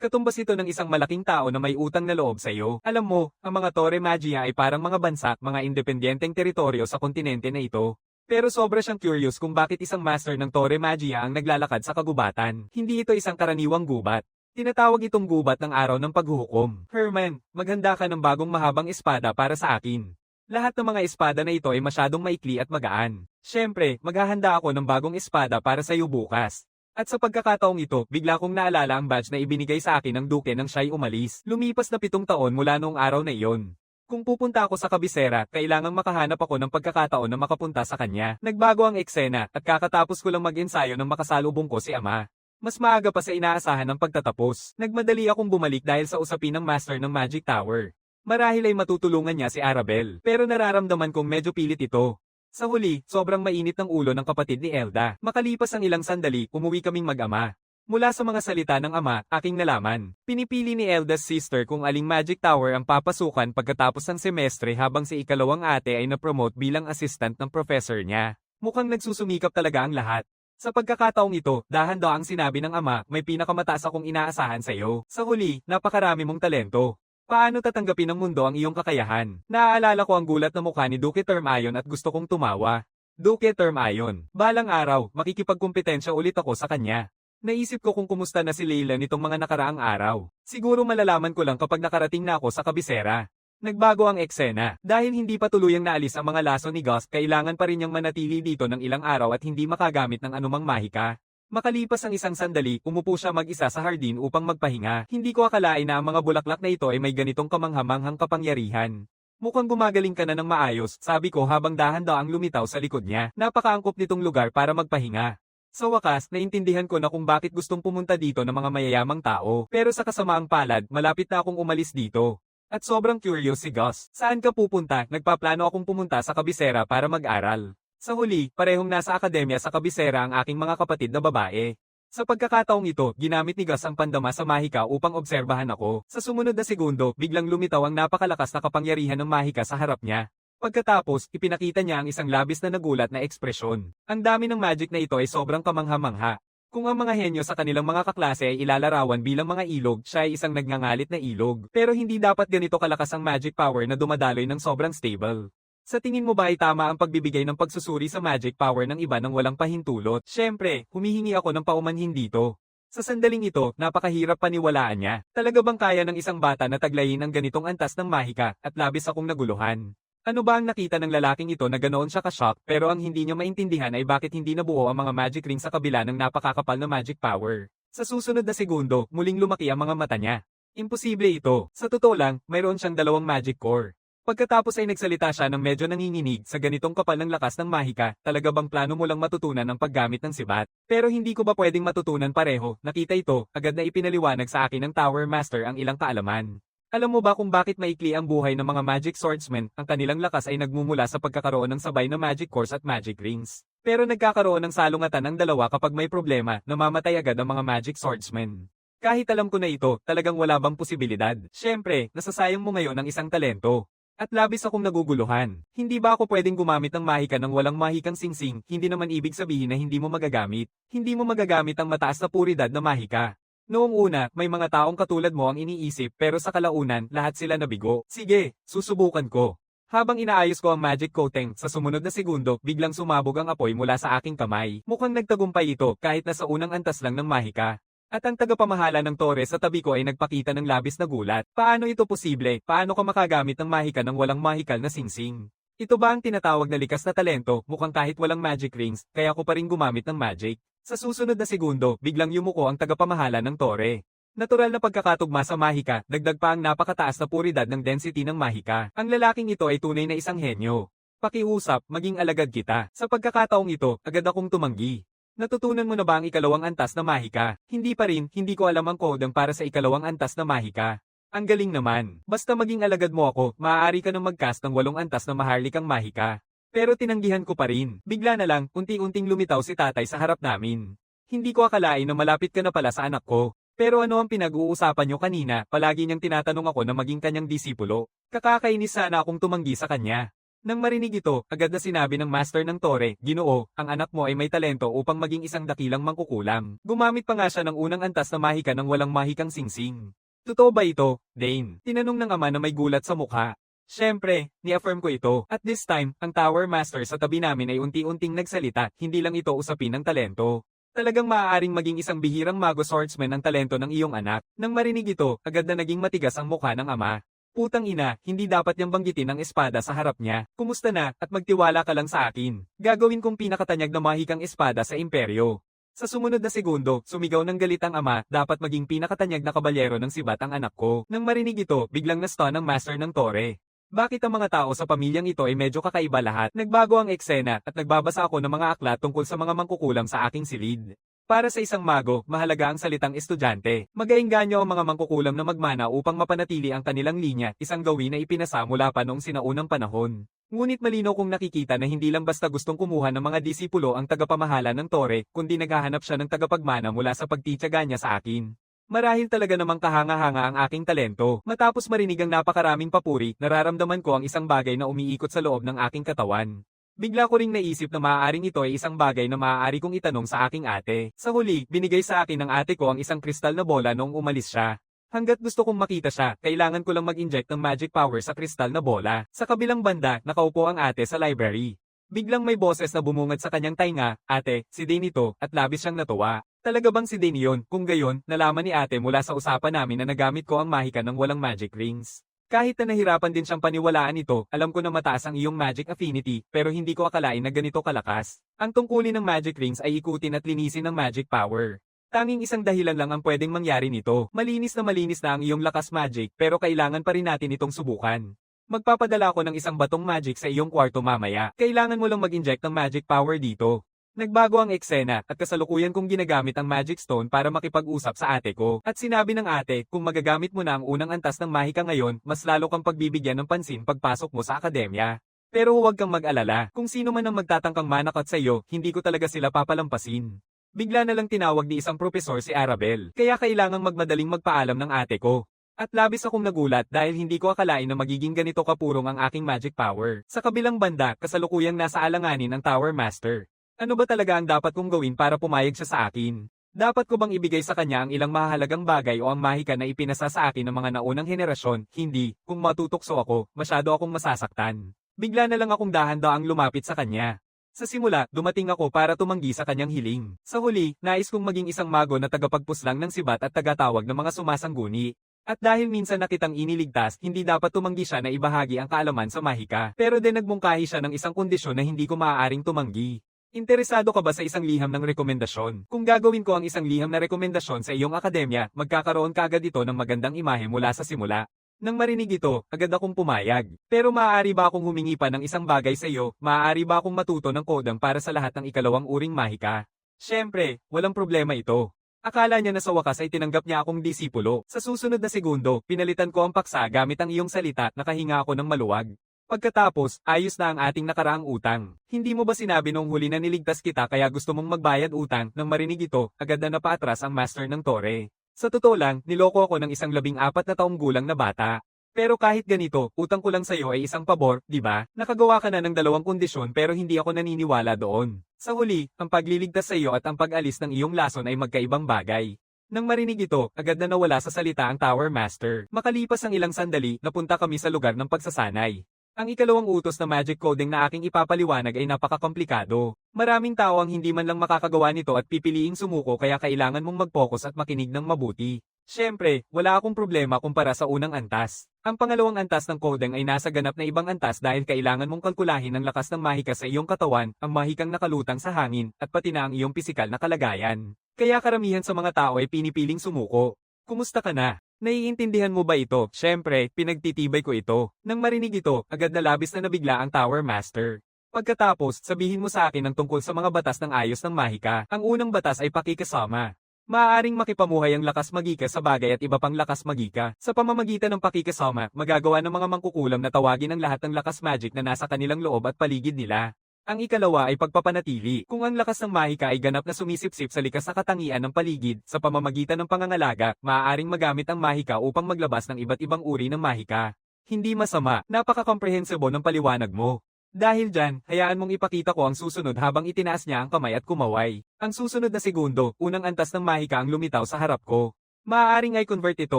Speaker 1: Katumbas ito ng isang malaking tao na may utang na loob sa iyo. Alam mo, ang mga Torre Magia ay parang mga bansa, mga independenteng teritoryo sa kontinente na ito. Pero sobra siyang curious kung bakit isang master ng Torre Magia ang naglalakad sa kagubatan. Hindi ito isang karaniwang gubat. Tinatawag itong gubat ng araw ng paghuhukom. Herman, maghanda ka ng bagong mahabang espada para sa akin. Lahat ng mga espada na ito ay masyadong maikli at magaan. Siyempre, maghahanda ako ng bagong espada para sa iyo bukas. At sa pagkakataong ito, bigla kong naalala ang badge na ibinigay sa akin ng duke nang siya'y umalis. Lumipas na 7 taon mula noong araw na iyon. Kung pupunta ako sa kabisera, kailangang makahanap ako ng pagkakataon na makapunta sa kanya. Nagbago ang eksena, at kakatapos ko lang mag-ensayo nang makasalubong ko si ama. Mas maaga pa sa inaasahan ng pagtatapos. Nagmadali akong bumalik dahil sa usapin ng master ng Magic Tower. Marahil ay matutulungan niya si Arabelle, pero nararamdaman kong medyo pilit ito. Sa huli, sobrang mainit ng ulo ng kapatid ni Elda. Makalipas ang ilang sandali, umuwi kaming mag-ama. Mula sa mga salita ng ama, aking nalaman. Pinipili ni Elda's sister kung aling Magic Tower ang papasukan pagkatapos ng semestre habang si ikalawang ate ay na-promote bilang assistant ng professor niya. Mukhang nagsusumikap talaga ang lahat. Sa pagkakataong ito, dahan-daang sinabi ng ama, may pinakamataas akong inaasahan sa iyo. Sa huli, napakarami mong talento. Paano tatanggapin ng mundo ang iyong kakayahan? Naaalala ko ang gulat na mukha ni Duke Termayon at gusto kong tumawa. Duke Termayon, balang araw, makikipagkumpetensya ulit ako sa kanya. Naisip ko kung kumusta na si Leila nitong mga nakaraang araw. Siguro malalaman ko lang kapag nakarating na ako sa kabisera. Nagbago ang eksena. Dahil hindi pa tuluyang naalis ang mga laso ni Gus, kailangan pa rin niyang manatili dito ng ilang araw at hindi makagamit ng anumang mahika. Makalipas ang isang sandali, umupo siya mag-isa sa hardin upang magpahinga. Hindi ko akalain na ang mga bulaklak na ito ay may ganitong kamanghamanghang kapangyarihan. Mukhang gumagaling ka na ng maayos, sabi ko habang dahan-daang lumitaw sa likod niya. Napakaangkop nitong lugar para magpahinga. Sa wakas, naintindihan ko na kung bakit gustong pumunta dito ng mga mayayamang tao. Pero sa kasamaang palad, malapit na akong umalis dito. At sobrang curious si Gus. Saan ka pupunta? Nagpaplano akong pumunta sa kabisera para mag-aral. Sa huli, parehong nasa akademya sa kabisera ang aking mga kapatid na babae. Sa pagkakataong ito, ginamit ni Gus ang pandama sa mahika upang obserbahan ako. Sa sumunod na segundo, biglang lumitaw ang napakalakas na kapangyarihan ng mahika sa harap niya. Pagkatapos, ipinakita niya ang isang labis na nagulat na ekspresyon. Ang dami ng magic na ito ay sobrang kamangha-mangha. Kung ang mga henyo sa kanilang mga kaklase ay ilalarawan bilang mga ilog, siya ay isang nagngangalit na ilog. Pero hindi dapat ganito kalakas ang magic power na dumadaloy ng sobrang stable. Sa tingin mo ba ay tama ang pagbibigay ng pagsusuri sa magic power ng iba nang walang pahintulot? Siyempre, humihingi ako ng paumanhin dito. Sa sandaling ito, napakahirap paniwalaan niya. Talaga bang kaya ng isang bata na taglayin ang ganitong antas ng mahika, at labis akong naguluhan. Ano ba ang nakita ng lalaking ito na ganoon siya ka-shock, pero ang hindi niya maintindihan ay bakit hindi nabuo ang mga magic ring sa kabila ng napakakapal na magic power. Sa susunod na segundo, muling lumaki ang mga mata niya. Imposible ito. Sa totoo lang, mayroon siyang dalawang magic core. Pagkatapos ay nagsalita siya ng medyo nanginginig sa ganitong kapal ng lakas ng mahika, talaga bang plano mo lang matutunan ang paggamit ng sibat? Pero hindi ko ba pwedeng matutunan pareho? Nakita ito, agad na ipinaliwanag sa akin ng Tower Master ang ilang kaalaman. Alam mo ba kung bakit maikli ang buhay ng mga magic swordsmen? Ang kanilang lakas ay nagmumula sa pagkakaroon ng sabay na magic cores at magic rings. Pero nagkakaroon ng salungatan ang dalawa kapag may problema, namamatay agad ang mga magic swordsmen. Kahit alam ko na ito, talagang wala bang posibilidad? Siyempre, nasasayang mo ngayon ang isang talento. At labis akong naguguluhan. Hindi ba ako pwedeng gumamit ng mahika ng walang mahikang singsing? Hindi naman ibig sabihin na hindi mo magagamit. Hindi mo magagamit ang mataas na puridad na mahika. Noong una, may mga taong katulad mo ang iniisip pero sa kalaunan, lahat sila nabigo. Sige, susubukan ko. Habang inaayos ko ang magic coating, sa sumunod na segundo, biglang sumabog ang apoy mula sa aking kamay. Mukhang nagtagumpay ito kahit nasa unang antas lang ng mahika. At ang tagapamahala ng tore sa tabi ko ay nagpakita ng labis na gulat. Paano ito posible? Paano ka makagamit ng mahika ng walang mahikal na singsing? Ito ba ang tinatawag na likas na talento? Mukhang kahit walang magic rings, kaya ko pa rin gumamit ng magic. Sa susunod na segundo, biglang yumuko ang tagapamahala ng tore. Natural na pagkakatugma sa mahika, dagdag pa ang napakataas na puridad ng density ng mahika. Ang lalaking ito ay tunay na isang henyo. Pakiusap, maging alagad kita. Sa pagkakataong ito, agad akong tumanggi. Natutunan mo na ba ang ikalawang antas na mahika? Hindi pa rin, hindi ko alam ang kodang para sa ikalawang antas na mahika. Ang galing naman. Basta maging alagad mo ako, maaari ka nang mag-cast ng 8 antas na maharlikang mahika. Pero tinanggihan ko pa rin. Bigla na lang, unti-unting lumitaw si tatay sa harap namin. Hindi ko akalain na malapit ka na pala sa anak ko. Pero ano ang pinag-uusapan nyo kanina? Palagi niyang tinatanong ako na maging kanyang disipulo. Kakakainis sana akong tumanggi sa kanya. Nang marinig ito, agad na sinabi ng master ng tore, Ginoo, ang anak mo ay may talento upang maging isang dakilang mangkukulam. Gumamit pa nga siya ng unang antas na mahika ng walang mahikang singsing. Totoo ba ito, Dane? Tinanong ng ama na may gulat sa mukha. Siyempre, ni-affirm ko ito. At this time, ang Tower Master sa tabi namin ay unti-unting nagsalita, hindi lang ito usapin ng talento. Talagang maaaring maging isang bihirang mago swordsman ang talento ng iyong anak. Nang marinig ito, agad na naging matigas ang mukha ng ama. Putang ina, hindi dapat niyang banggitin ang espada sa harap niya. Kumusta na, at magtiwala ka lang sa akin. Gagawin kong pinakatanyag na mahikang espada sa imperyo. Sa sumunod na segundo, sumigaw ng galit ang ama, dapat maging pinakatanyag na kabalyero ng sibat ang anak ko. Nang marinig ito, biglang na-stun ang master ng tore. Bakit ang mga tao sa pamilyang ito ay medyo kakaiba lahat? Nagbago ang eksena, at nagbabasa ako ng mga aklat tungkol sa mga mangkukulam sa aking silid. Para sa isang mago, mahalaga ang salitang estudyante. Mag-aengganyo ang mga mangkukulam na magmana upang mapanatili ang kanilang linya, isang gawin na ipinasa mula pa noong sinaunang panahon. Ngunit malino kong nakikita na hindi lang basta gustong kumuha ng mga disipulo ang tagapamahala ng tore, kundi naghahanap siya ng tagapagmana mula sa pagtityaga niya sa akin. Marahil talaga namang kahanga-hanga ang aking talento. Matapos marinig ang napakaraming papuri, nararamdaman ko ang isang bagay na umiikot sa loob ng aking katawan. Bigla ko ring naisip na maaaring ito ay isang bagay na maaari kong itanong sa aking ate. Sa huli, binigay sa akin ng ate ko ang isang kristal na bola noong umalis siya. Hanggat gusto kong makita siya, kailangan ko lang mag-inject ng magic power sa kristal na bola. Sa kabilang banda, nakaupo ang ate sa library. Biglang may boses na bumungad sa kanyang tainga, ate, si Dane ito, at labis siyang natuwa. Talaga bang si Dane yun? Kung gayon, nalaman ni ate mula sa usapan namin na nagamit ko ang mahika ng walang magic rings. Kahit na nahirapan din siyang paniwalaan ito, alam ko na mataas ang iyong magic affinity, pero hindi ko akalain na ganito kalakas. Ang tungkulin ng magic rings ay ikutin at linisin ng magic power. Tanging isang dahilan lang ang pwedeng mangyari nito. Malinis na ang iyong lakas magic, pero kailangan pa rin natin itong subukan. Magpapadala ako ng isang batong magic sa iyong kwarto mamaya. Kailangan mo lang mag-inject ng magic power dito. Nagbago ang eksena, at kasalukuyan kong ginagamit ang magic stone para makipag-usap sa ate ko. At sinabi ng ate, kung magagamit mo na ang unang antas ng mahika ngayon, mas lalo kang pagbibigyan ng pansin pagpasok mo sa akademya. Pero huwag kang mag-alala, kung sino man ang magtatangkang manakot sa iyo, hindi ko talaga sila papalampasin. Bigla na lang tinawag ni isang propesor si Arabel, kaya kailangang magmadaling magpaalam ng ate ko. At labis akong nagulat dahil hindi ko akalain na magiging ganito kapurong ang aking magic power. Sa kabilang banda, kasalukuyang nasa alanganin ang Tower Master. Ano ba talaga ang dapat kong gawin para pumayag siya sa akin? Dapat ko bang ibigay sa kanya ang ilang mahalagang bagay o ang mahika na ipinasa sa akin ng mga naunang henerasyon? Hindi, kung matutokso ako, masyado akong masasaktan. Bigla na lang akong dahan-daang lumapit sa kanya. Sa simula, dumating ako para tumanggi sa kanyang hiling. Sa huli, nais kong maging isang mago na tagapagpuslang ng sibat at tagatawag ng mga sumasangguni. At dahil minsan na kitang iniligtas, hindi dapat tumanggi siya na ibahagi ang kaalaman sa mahika. Pero din nagmungkahi siya ng isang kondisyon na hindi ko maaaring tumanggi. Interesado ka ba sa isang liham ng rekomendasyon? Kung gagawin ko ang isang liham na rekomendasyon sa iyong akademya, magkakaroon kaagad ito ng magandang imahe mula sa simula. Nang marinig ito, agad akong pumayag. Pero maaari ba akong humingi pa ng isang bagay sa iyo? Maaari ba akong matuto ng kodang para sa lahat ng ikalawang uring mahika? Siyempre, walang problema ito. Akala niya na sa wakas ay tinanggap niya akong disipulo. Sa susunod na segundo, pinalitan ko ang paksa gamit ang iyong salita, nakahinga ako ng maluwag. Pagkatapos, ayos na ang ating nakaraang utang. Hindi mo ba sinabi nung huli na niligtas kita kaya gusto mong magbayad utang? Nang marinig ito, agad na napaatras ang master ng tore. Sa totoo lang, niloko ako ng isang 14 na taong gulang na bata. Pero kahit ganito, utang ko lang sa'yo ay isang pabor, di ba? Nakagawa ka na ng 2 kondisyon pero hindi ako naniniwala doon. Sa huli, ang pagliligtas sa iyo at ang pag-alis ng iyong lason ay magkaibang bagay. Nang marinig ito, agad na nawala sa salita ang Tower Master. Makalipas ang ilang sandali, napunta kami sa lugar ng pagsasanay. Ang ikalawang utos na magic coding na aking ipapaliwanag ay napakakomplikado. Maraming tao ang hindi man lang makakagawa nito at pipiliing sumuko kaya kailangan mong mag-focus at makinig ng mabuti. Siyempre, wala akong problema kumpara sa unang antas. Ang pangalawang antas ng coding ay nasa ganap na ibang antas dahil kailangan mong kalkulahin ang lakas ng mahika sa iyong katawan, ang mahikang nakalutang sa hangin, at pati na ang iyong pisikal na kalagayan. Kaya karamihan sa mga tao ay pinipiling sumuko. Kumusta ka na? Naiintindihan mo ba ito? Siyempre, pinagtitibay ko ito. Nang marinig ito, agad na labis na nabigla ang Tower Master. Pagkatapos, sabihin mo sa akin ang tungkol sa mga batas ng ayos ng mahika. Ang unang batas ay pakikasama. Maaaring makipamuhay ang lakas magika sa bagay at iba pang lakas magika. Sa pamamagitan ng pakikasama, magagawa ng mga mangkukulam na tawagin ang lahat ng lakas magic na nasa kanilang loob at paligid nila. Ang ikalawa ay pagpapanatili. Kung ang lakas ng mahika ay ganap na sumisipsip sa likas na katangian ng paligid, sa pamamagitan ng pangangalaga, maaaring magamit ang mahika upang maglabas ng iba't ibang uri ng mahika. Hindi masama, napaka-comprehensible ng paliwanag mo. Dahil dyan, hayaan mong ipakita ko ang susunod habang itinaas niya ang kamay at kumaway. Ang susunod na segundo, unang antas ng mahika ang lumitaw sa harap ko. Maaaring ay convert ito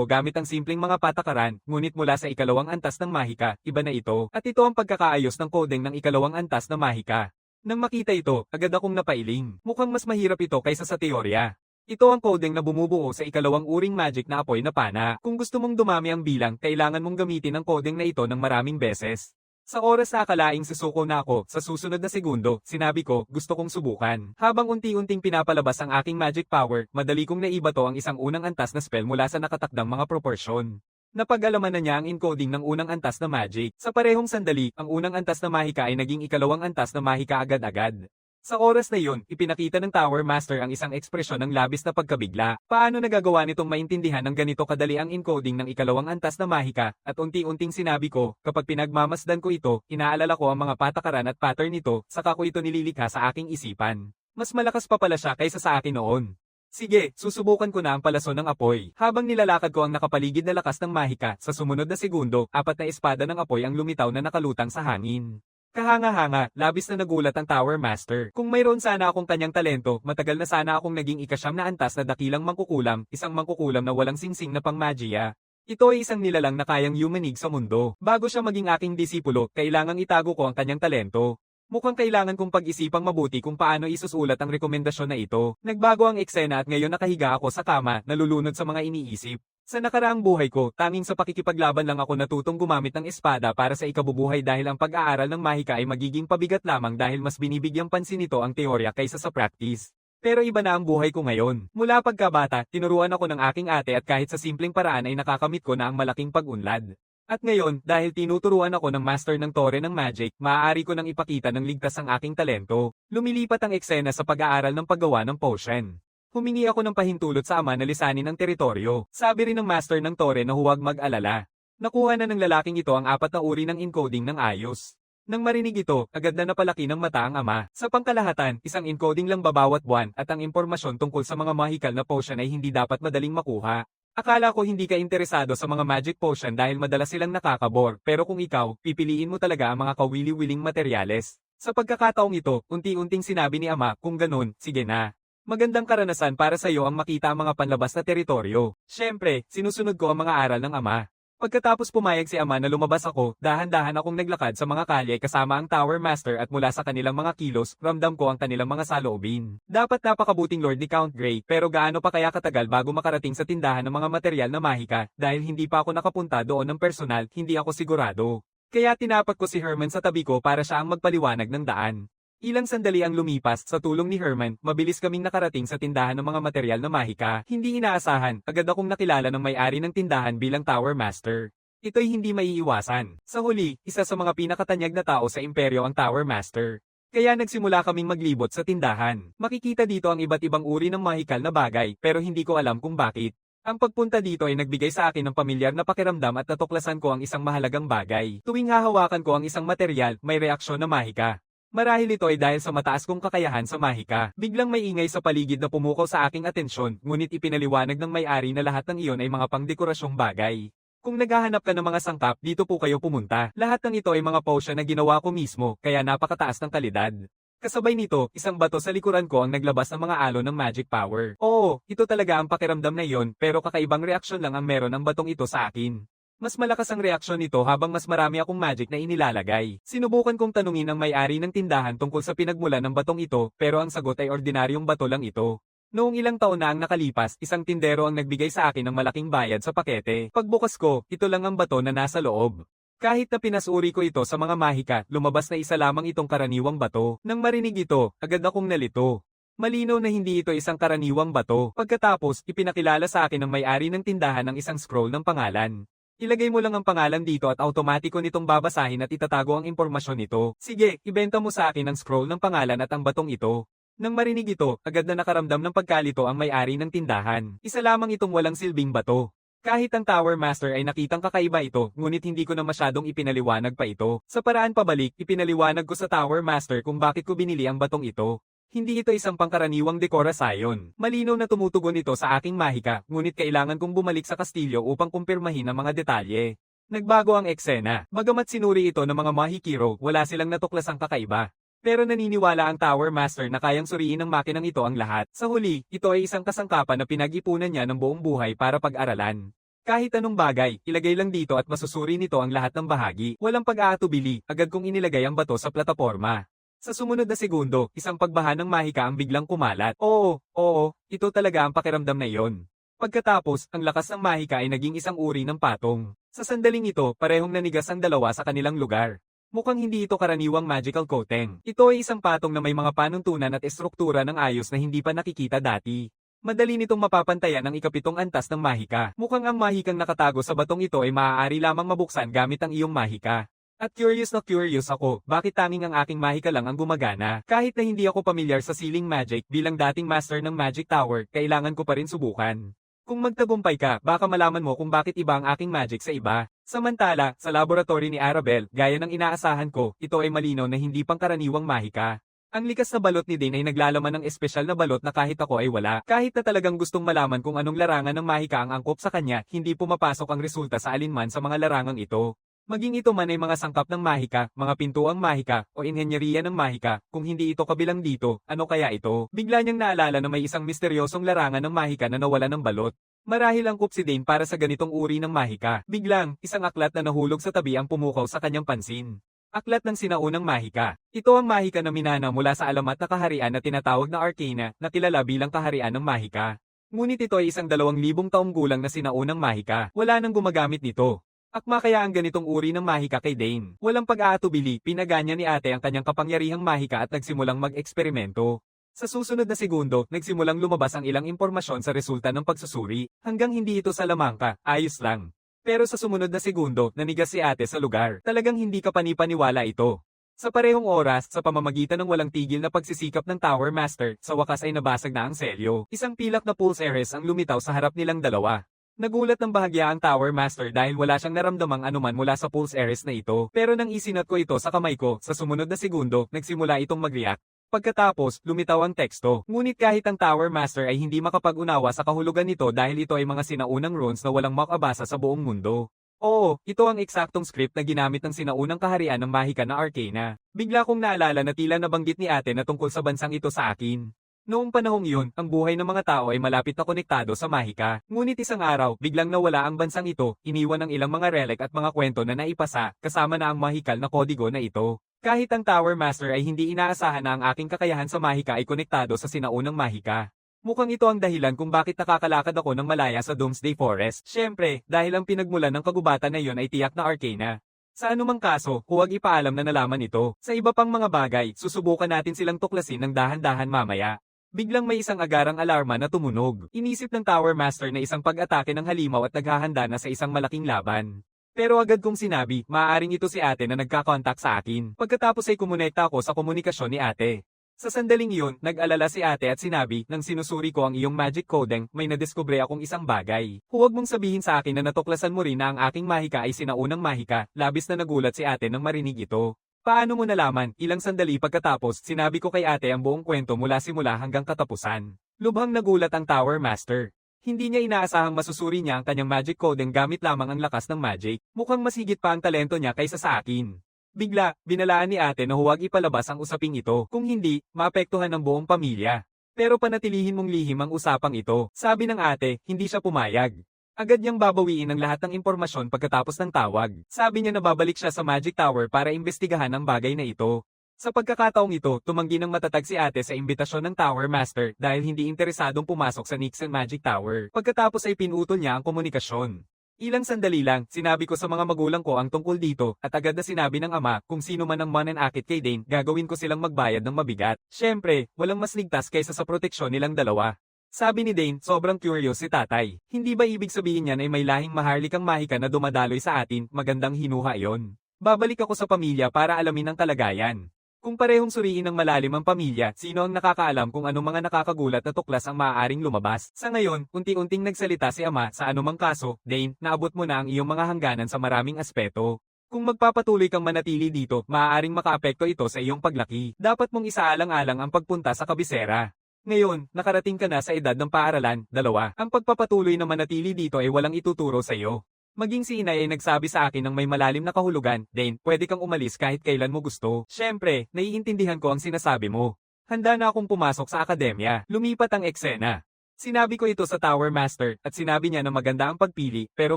Speaker 1: gamit ang simpleng mga patakaran, ngunit mula sa ikalawang antas ng mahika, iba na ito, at ito ang pagkakaayos ng coding ng ikalawang antas na mahika. Nang makita ito, agad akong napailing. Mukhang mas mahirap ito kaysa sa teorya. Ito ang coding na bumubuo sa ikalawang uring magic na apoy na pana. Kung gusto mong dumami ang bilang, kailangan mong gamitin ang coding na ito ng maraming beses. Sa oras na akalaing susuko na ako, sa susunod na segundo, sinabi ko, gusto kong subukan. Habang unti-unting pinapalabas ang aking magic power, madali kong naibato ang isang unang antas na spell mula sa nakatakdang mga proporsyon. Napag-alaman na niya ang encoding ng unang antas na magic. Sa parehong sandali, ang unang antas na mahika ay naging ikalawang antas na mahika agad-agad. Sa oras na iyon, ipinakita ng Tower Master ang isang ekspresyon ng labis na pagkabigla. Paano nagagawa nitong maintindihan ng ganito kadali ang encoding ng ikalawang antas na mahika? At unti-unting sinabi ko, kapag pinagmamasdan ko ito, inaalala ko ang mga patakaran at pattern nito, saka ko ito nililikha sa aking isipan. Mas malakas pa pala siya kaysa sa akin noon. Sige, susubukan ko na ang palason ng apoy. Habang nilalakad ko ang nakapaligid na lakas ng mahika, sa sumunod na segundo, 4 na espada ng apoy ang lumitaw na nakalutang sa hangin. Kahanga-hanga, labis na nagulat ang Tower Master. Kung mayroon sana akong kanyang talento, matagal na sana akong naging ikasyam na antas na dakilang mangkukulam, isang mangkukulam na walang singsing na pangmagiya. Ito ay isang nilalang na kayang yumanig sa mundo. Bago siya maging aking disipulo, kailangang itago ko ang kanyang talento. Mukhang kailangan kong pag-isipang mabuti kung paano isusulat ang rekomendasyon na ito. Nagbago ang eksena at ngayon nakahiga ako sa kama, nalulunod sa mga iniisip. Sa nakaraang buhay ko, tanging sa pakikipaglaban lang ako natutong gumamit ng espada para sa ikabubuhay dahil ang pag-aaral ng mahika ay magiging pabigat lamang dahil mas binibigyang pansin nito ang teorya kaysa sa practice. Pero iba na ang buhay ko ngayon. Mula pagkabata, tinuruan ako ng aking ate at kahit sa simpleng paraan ay nakakamit ko na ang malaking pag-unlad. At ngayon, dahil tinuturuan ako ng master ng tore ng magic, maaari ko nang ipakita ng ligtas ang aking talento. Lumilipat ang eksena sa pag-aaral ng paggawa ng potion. Humingi ako ng pahintulot sa ama na lisanin ang teritoryo. Sabi rin ng master ng tore na huwag mag-alala. Nakuha na ng lalaking ito ang 4 na uri ng encoding ng ayos. Nang marinig ito, agad na napalaki ng mata ang ama. Sa pangkalahatan, isang encoding lang babawat buwan at ang impormasyon tungkol sa mga mahikal na potion ay hindi dapat madaling makuha. Akala ko hindi ka interesado sa mga magic potion dahil madalas silang nakakabor, pero kung ikaw, pipiliin mo talaga ang mga kawili-wiling materyales. Sa pagkakataong ito, unti-unting sinabi ni ama, kung ganun, sige na. Magandang karanasan para sa iyo ang makita ang mga panlabas na teritoryo. Siyempre, sinusunod ko ang mga aral ng ama. Pagkatapos pumayag si Ama na lumabas ako, dahan-dahan akong naglakad sa mga kalye kasama ang Tower Master at mula sa kanilang mga kilos, ramdam ko ang kanilang mga saloobin. Dapat napakabuting Lord ni Count Grey, pero gaano pa kaya katagal bago makarating sa tindahan ng mga material na mahika, dahil hindi pa ako nakapunta doon ng personal, hindi ako sigurado. Kaya tinapat ko si Herman sa tabi ko para siya ang magpaliwanag ng daan. Ilang sandali ang lumipas, sa tulong ni Herman, mabilis kaming nakarating sa tindahan ng mga material na mahika. Hindi inaasahan, agad akong nakilala ng may-ari ng tindahan bilang Tower Master. Ito'y hindi maiiwasan. Sa huli, isa sa mga pinakatanyag na tao sa imperyo ang Tower Master. Kaya nagsimula kaming maglibot sa tindahan. Makikita dito ang iba't ibang uri ng mahikal na bagay, pero hindi ko alam kung bakit. Ang pagpunta dito ay nagbigay sa akin ng pamilyar na pakiramdam at natuklasan ko ang isang mahalagang bagay. Tuwing hahawakan ko ang isang material, may reaksyon na mahika. Marahil ito ay dahil sa mataas kong kakayahan sa mahika. Biglang may ingay sa paligid na pumukaw sa aking atensyon, ngunit ipinaliwanag ng may-ari na lahat ng iyon ay mga pangdekorasyong bagay. Kung naghahanap ka ng mga sangkap, dito po kayo pumunta. Lahat ng ito ay mga potion na ginawa ko mismo, kaya napakataas ng kalidad. Kasabay nito, isang bato sa likuran ko ang naglabas ng mga alon ng magic power. Oo, ito talaga ang pakiramdam na iyon, pero kakaibang reaksyon lang ang meron ng batong ito sa akin. Mas malakas ang reaksyon nito habang mas marami akong magic na inilalagay. Sinubukan kong tanungin ang may-ari ng tindahan tungkol sa pinagmulan ng batong ito, pero ang sagot ay ordinaryong bato lang ito. Noong ilang taon na ang nakalipas, isang tindero ang nagbigay sa akin ng malaking bayad sa pakete. Pagbukas ko, ito lang ang bato na nasa loob. Kahit na pinasuri ko ito sa mga mahika, lumabas na isa lamang itong karaniwang bato. Nang marinig ito, agad akong nalito. Malinaw na hindi ito isang karaniwang bato. Pagkatapos, ipinakilala sa akin ng may-ari ng tindahan ng isang scroll ng pangalan. Ilagay mo lang ang pangalan dito at automatiko nitong babasahin at itatago ang impormasyon nito. Sige, ibenta mo sa akin ang scroll ng pangalan at ang batong ito. Nang marinig ito, agad na nakaramdam ng pagkalito ang may-ari ng tindahan. Isa lamang itong walang silbing bato. Kahit ang Tower Master ay nakitang kakaiba ito, ngunit hindi ko na masyadong ipinaliwanag pa ito. Sa paraan pabalik, ipinaliwanag ko sa Tower Master kung bakit ko binili ang batong ito. Hindi ito isang pangkaraniwang dekorasyon. Malinaw na tumutugon ito sa aking mahika, ngunit kailangan kong bumalik sa kastilyo upang kumpirmahin ang mga detalye. Nagbago ang eksena. Bagamat sinuri ito ng mga mahikiro, wala silang natuklasang kakaiba. Pero naniniwala ang Tower Master na kayang suriin ng makinang ito ang lahat. Sa huli, ito ay isang kasangkapan na pinag-ipunan niya ng buong buhay para pag-aralan. Kahit anong bagay, ilagay lang dito at masusuri nito ang lahat ng bahagi. Walang pag-aatubili, agad kong inilagay ang bato sa plataporma. Sa sumunod na segundo, isang pagbaha ng mahika ang biglang kumalat. Oo, ito talaga ang pakiramdam na iyon. Pagkatapos, ang lakas ng mahika ay naging isang uri ng patong. Sa sandaling ito, parehong nanigas ang dalawa sa kanilang lugar. Mukhang hindi ito karaniwang magical coating. Ito ay isang patong na may mga panuntunan at estruktura ng ayos na hindi pa nakikita dati. Madali nitong mapapantayan ang ikapitong antas ng mahika. Mukhang ang mahikang nakatago sa batong ito ay maaari lamang mabuksan gamit ang iyong mahika. At curious na curious ako, bakit tanging ang aking mahika lang ang gumagana? Kahit na hindi ako pamilyar sa sealing magic, bilang dating master ng Magic Tower, kailangan ko pa rin subukan. Kung magtagumpay ka, baka malaman mo kung bakit iba ang aking magic sa iba. Samantala, sa laboratory ni Arabelle, gaya ng inaasahan ko, ito ay malinaw na hindi pangkaraniwang mahika. Ang likas na balot ni Dane ay naglalaman ng espesyal na balot na kahit ako ay wala. Kahit na talagang gustong malaman kung anong larangan ng mahika ang angkop sa kanya, hindi pumapasok ang resulta sa alinman sa mga larangang ito. Maging ito man ay mga sangkap ng mahika, mga pintuang mahika, o inhenyeriya ng mahika, kung hindi ito kabilang dito, ano kaya ito? Bigla niyang naalala na may isang misteryosong larangan ng mahika na nawala ng balot. Marahil angkop si Dane para sa ganitong uri ng mahika. Biglang, isang aklat na nahulog sa tabi ang pumukaw sa kanyang pansin. Aklat ng sinaunang mahika. Ito ang mahika na minana mula sa alamat na kaharian na tinatawag na Arcana, na kilala bilang kaharian ng mahika. Ngunit ito ay isang 2,000 taong gulang na sinaunang mahika. Wala nang gumagamit nito. Akma kaya ang ganitong uri ng mahika kay Dane. Walang pag-aatubili, pinaganya ni ate ang kanyang kapangyarihang mahika at nagsimulang mag-eksperimento. Sa susunod na segundo, nagsimulang lumabas ang ilang impormasyon sa resulta ng pagsusuri, hanggang hindi ito salamangka, ayos lang. Pero sa sumunod na segundo, nanigas si ate sa lugar. Talagang hindi ka panipaniwala ito. Sa parehong oras, sa pamamagitan ng walang tigil na pagsisikap ng Tower Master, sa wakas ay nabasag na ang selyo. Isang pilak na pulse heiress ang lumitaw sa harap nilang dalawa. Nagulat ng bahagya ang Tower Master dahil wala siyang naramdamang anuman mula sa pulse heiress na ito. Pero nang isinat ko ito sa kamay ko, sa sumunod na segundo, nagsimula itong mag-react. Pagkatapos, lumitaw ang teksto. Ngunit kahit ang Tower Master ay hindi makapag-unawa sa kahulugan nito dahil ito ay mga sinaunang runes na walang makabasa sa buong mundo. Oo, ito ang eksaktong script na ginamit ng sinaunang kaharian ng mahika na Arcana. Bigla kong naalala na tila nabanggit ni ate na tungkol sa bansang ito sa akin. Noong panahong iyon, ang buhay ng mga tao ay malapit na konektado sa mahika. Ngunit isang araw, biglang nawala ang bansang ito, iniwan ang ilang mga relic at mga kwento na naipasa, kasama na ang mahikal na kodigo na ito. Kahit ang Tower Master ay hindi inaasahan na ang aking kakayahan sa mahika ay konektado sa sinaunang mahika. Mukhang ito ang dahilan kung bakit nakakalakad ako ng malaya sa Doomsday Forest. Siyempre, dahil ang pinagmulan ng kagubatan na iyon ay tiyak na arcana. Sa anumang kaso, huwag ipaalam na nalaman ito. Sa iba pang mga bagay, susubukan natin silang tuklasin ng dahan-dahan mamaya. Biglang may isang agarang alarma na tumunog. Inisip ng Tower Master na isang pag-atake ng halimaw at naghahanda na sa isang malaking laban. Pero agad kong sinabi, maaaring ito si ate na nagkakontak sa akin. Pagkatapos ay kumonekta ako sa komunikasyon ni ate. Sa sandaling iyon, nag-alala si ate at sinabi, nang sinusuri ko ang iyong magic coding, may nadiskubre akong isang bagay. Huwag mong sabihin sa akin na natuklasan mo rin na ang aking mahika ay sinaunang mahika, labis na nagulat si ate nang marinig ito. Paano mo nalaman? Ilang sandali pagkatapos, sinabi ko kay ate ang buong kwento mula simula hanggang katapusan. Lubhang nagulat ang Tower Master. Hindi niya inaasahang masusuri niya ang kanyang magic coding gamit lamang ang lakas ng magic. Mukhang mas higit pa ang talento niya kaysa sa akin. Bigla, binalaan ni ate na huwag ipalabas ang usaping ito. Kung hindi, maapektuhan ng buong pamilya. Pero panatilihin mong lihim ang usapang ito. Sabi ng ate, hindi siya pumayag. Agad niyang babawiin ang lahat ng impormasyon pagkatapos ng tawag. Sabi niya na babalik siya sa Magic Tower para imbestigahan ang bagay na ito. Sa pagkakataong ito, tumanggi ng matatag si ate sa imbitasyon ng Tower Master dahil hindi interesadong pumasok sa Nixon Magic Tower. Pagkatapos ay pinutol niya ang komunikasyon. Ilang sandali lang, sinabi ko sa mga magulang ko ang tungkol dito at agad na sinabi ng ama kung sino man ang mananakit kay Dane, gagawin ko silang magbayad ng mabigat. Siyempre, walang mas ligtas kaysa sa proteksyon nilang dalawa. Sabi ni Dane, sobrang curious si tatay. Hindi ba ibig sabihin niyan ay may lahing maharlikang mahika na dumadaloy sa atin, magandang hinuha iyon. Babalik ako sa pamilya para alamin ang kalagayan. Kung parehong suriin ng malalim ang pamilya, sino ang nakakaalam kung anong mga nakakagulat na tuklas ang maaaring lumabas? Sa ngayon, unti-unting nagsalita si ama sa anumang kaso, Dane, naabot mo na ang iyong mga hangganan sa maraming aspeto. Kung magpapatuloy kang manatili dito, maaaring makaapekto ito sa iyong paglaki. Dapat mong isaalang-alang ang pagpunta sa kabisera. Ngayon, nakarating ka na sa edad ng paaralan. 2. Ang pagpapatuloy na manatili dito ay walang ituturo sa iyo. Maging si inay ay nagsabi sa akin ng may malalim na kahulugan, Dane, pwede kang umalis kahit kailan mo gusto. Siyempre, naiintindihan ko ang sinasabi mo. Handa na akong pumasok sa akademya. Lumipat ang eksena. Sinabi ko ito sa Tower Master, at sinabi niya na maganda ang pagpili, pero